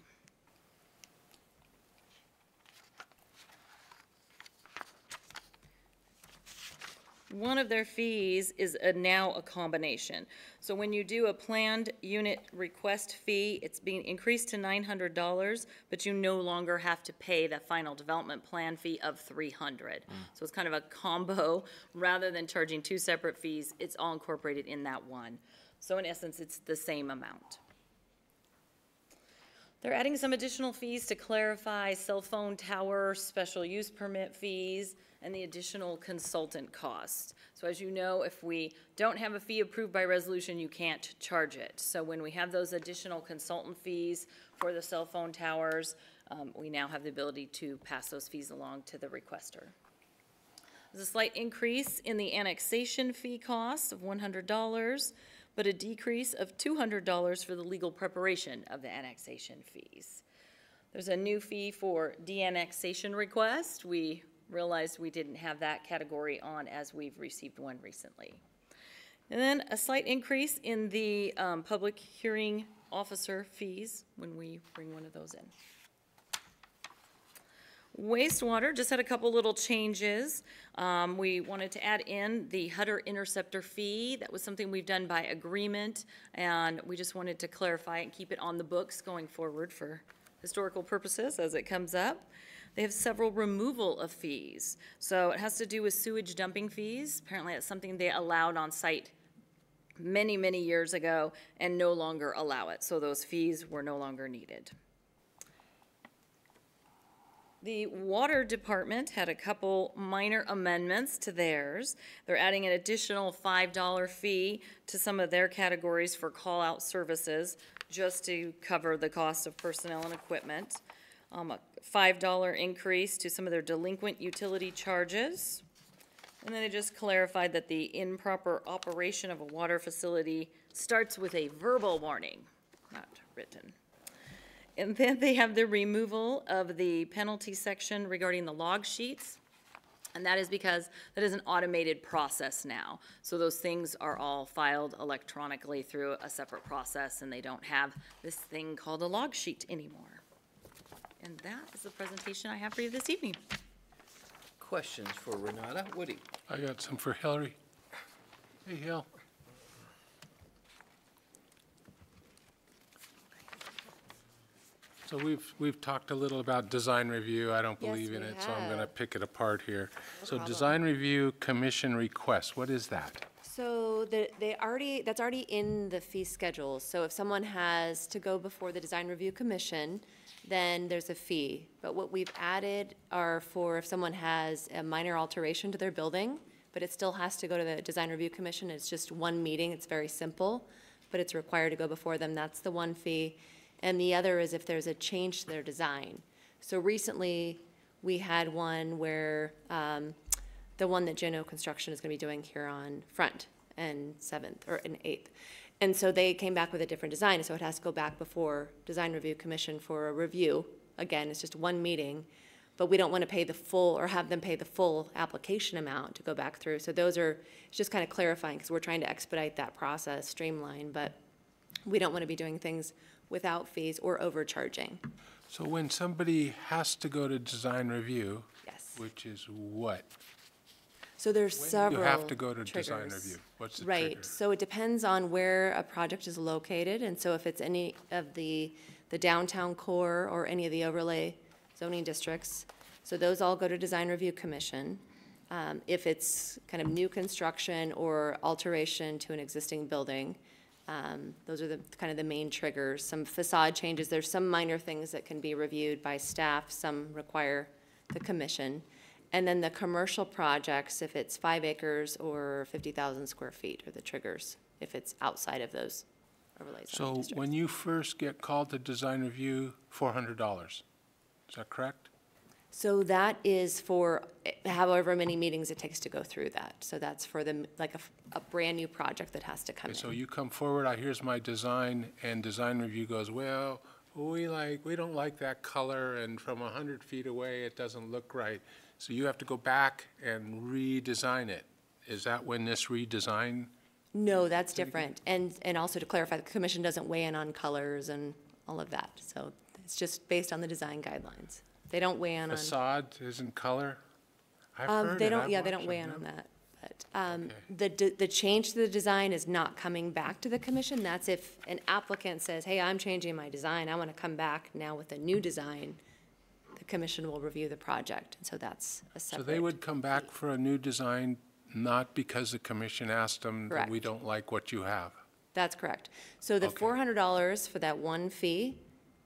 One of their fees is now a combination. So when you do a planned unit request fee, it's being increased to $900, but you no longer have to pay that final development plan fee of $300. So it's kind of a combo. Rather than charging two separate fees, it's all incorporated in that one. So in essence, it's the same amount. They're adding some additional fees to clarify cell phone tower, special use permit fees, and the additional consultant costs. So as you know, if we don't have a fee approved by resolution, you can't charge it. So when we have those additional consultant fees for the cell phone towers, we now have the ability to pass those fees along to the requester. There's a slight increase in the annexation fee costs of $100, but a decrease of $200 for the legal preparation of the annexation fees. There's a new fee for de-annexation request. We realized we didn't have that category on as we've received one recently. And then a slight increase in the public hearing officer fees when we bring one of those in. Wastewater just had a couple little changes. We wanted to add in the Hutter Interceptor fee. That was something we've done by agreement, and we just wanted to clarify and keep it on the books going forward for historical purposes as it comes up. They have several removal of fees. So it has to do with sewage dumping fees. Apparently that's something they allowed on site many, many years ago and no longer allow it. So those fees were no longer needed. The water department had a couple minor amendments to theirs. They're adding an additional $5 fee to some of their categories for call-out services just to cover the cost of personnel and equipment. A $5 increase to some of their delinquent utility charges. And then they just clarified that the improper operation of a water facility starts with a verbal warning, not written. And then they have the removal of the penalty section regarding the log sheets. And that is because that is an automated process now. So those things are all filed electronically through a separate process, and they don't have this thing called a log sheet anymore. And that is the presentation I have for you this evening. Questions for Renata? Woody? I got some for Hillary. Hey, Hill. So we've talked a little about design review. I don't Yes, believe in we it, so I'm have. going to pick it apart here. So problem. design review commission request, what is that? So that's already in the fee schedule. So if someone has to go before the Design Review Commission, then there's a fee. But what we've added are for if someone has a minor alteration to their building, but it still has to go to the Design Review Commission. It's just one meeting. It's very simple, but it's required to go before them. That's the one fee. And the other is if there's a change to their design. So recently, we had one where the one that Geno Construction is going to be doing here on Front and 7th, or in 8th. And so they came back with a different design, so it has to go back before Design Review Commission for a review. Again, it's just one meeting, but we don't want to pay the full, or have them pay the full application amount to go back through. So those are, it's just kind of clarifying, because we're trying to expedite that process, streamline, but we don't want to be doing things without fees or overcharging. So when somebody has to go to design review, Yes. which is what? So there's When do several you have to go to design triggers. review? What's the Right, trigger? so it depends on where a project is located, and so if it's any of the downtown core or any of the overlay zoning districts, so those all go to Design Review Commission. If it's kind of new construction or alteration to an existing building, those are the kind of the main triggers. Some facade changes, there's some minor things that can be reviewed by staff, some require the commission. And then the commercial projects, if it's 5 acres or 50,000 square feet, are the triggers, if it's outside of those overlay zoning So districts. when you first get called to design review, $400. Is that correct? So that is for however many meetings it takes to go through that. So that's for the, like a brand-new project that has to come in. So you come forward, here's my design, and design review goes, well, we don't like that color, and from 100 feet away, it doesn't look right. So you have to go back and redesign it. Is that when this redesign? No, that's different. And also to clarify, the commission doesn't weigh in on colors and all of that. So it's just based on the design guidelines. They don't weigh in on. Facade isn't color? I've heard They it. don't, I've yeah, they don't watched weigh them, in yeah. on that. But the change to the design is not coming back to the commission. That's if an applicant says, hey, I'm changing my design, I want to come back now with a new design, the commission will review the project, and so that's a So separate. they would come back for a new design, not because the commission asked them that we Correct. don't like what you have? That's correct. So the Okay. $400 for that one fee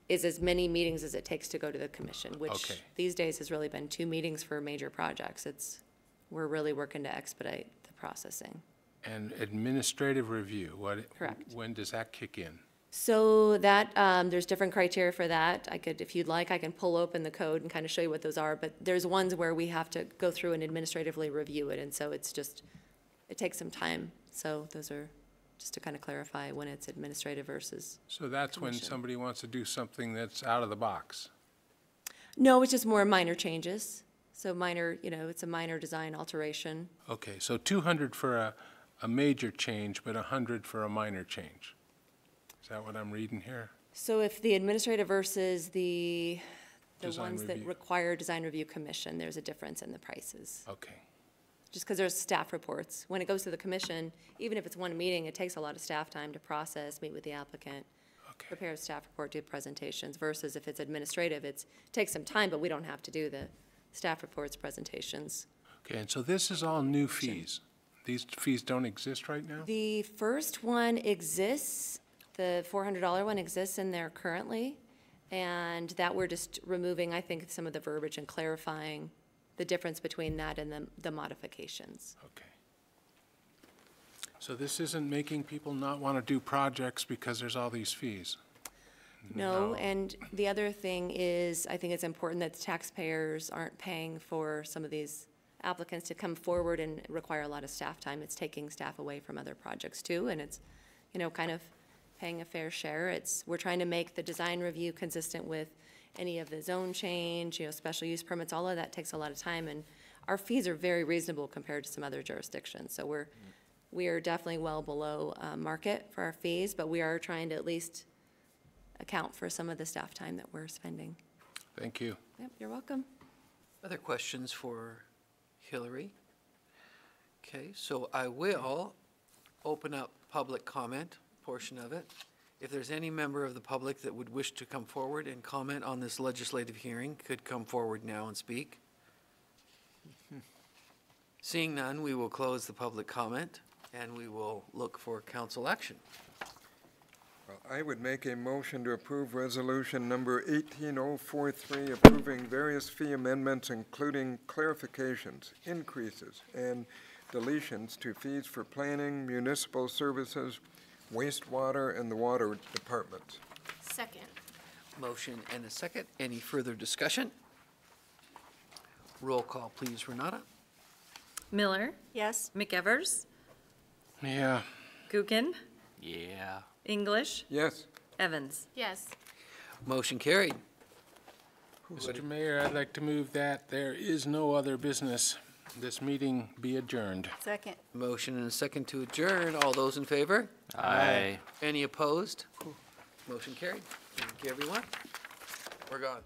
is as many meetings as it takes to go to the commission, which Okay. these days has really been 2 meetings for major projects. We're really working to expedite the processing. And administrative review, Correct. when does that kick in? So that, there's different criteria for that. if you'd like, I can pull open the code and kind of show you what those are, but there's ones where we have to go through and administratively review it, and so it takes some time. So those are, just to kind of clarify when it's administrative versus. So that's when commission. somebody wants to do something that's out of the box. No, it's just more minor changes. So minor, it's a minor design alteration. Okay, so 200 for a major change, but 100 for a minor change. Is that what I'm reading here? So if the administrative versus the Design ones that review. require design review commission, there's a difference in the prices. Okay. Just because there's staff reports. When it goes to the commission, even if it's one meeting, it takes a lot of staff time to process, meet with the applicant, prepare a staff report, do presentations, versus if it's administrative, it takes some time, but we don't have to do the staff reports, presentations. Okay, and so this is all new fees? These fees don't exist right now? The first one exists, the $400 one exists in there currently, and that we're just removing, I think, some of the verbiage and clarifying the difference between that and the modifications. Okay. So this isn't making people not want to do projects because there's all these fees? No, and the other thing is, I think it's important that the taxpayers aren't paying for some of these applicants to come forward and require a lot of staff time. It's taking staff away from other projects too, and it's, kind of paying a fair share. We're trying to make the design review consistent with any of the zone change, special use permits, all of that takes a lot of time, and our fees are very reasonable compared to some other jurisdictions. So we are definitely well below market for our fees, but we are trying to at least account for some of the staff time that we're spending. Thank you. Yep, you're welcome. Other questions for Hillary? Okay, so I will open up public comment portion of it. If there's any member of the public that would wish to come forward and comment on this legislative hearing, could come forward now and speak. Seeing none, we will close the public comment and we will look for council action. Well, I would make a motion to approve resolution number 18043, approving various fee amendments, including clarifications, increases, and deletions to fees for planning, municipal services, wastewater, and the water department. Second. Motion and a second. Any further discussion? Roll call, please, Renata. Miller, Yes? McEvers, Yeah. Gookin, Yeah. English, Yes. Evans. Yes. Motion carried. Mr. Mayor, I'd like to move that there is no other business. This meeting be adjourned. Second. Motion and a second to adjourn. All those in favor? Aye. Any opposed? Motion carried. Thank you, everyone. We're gone.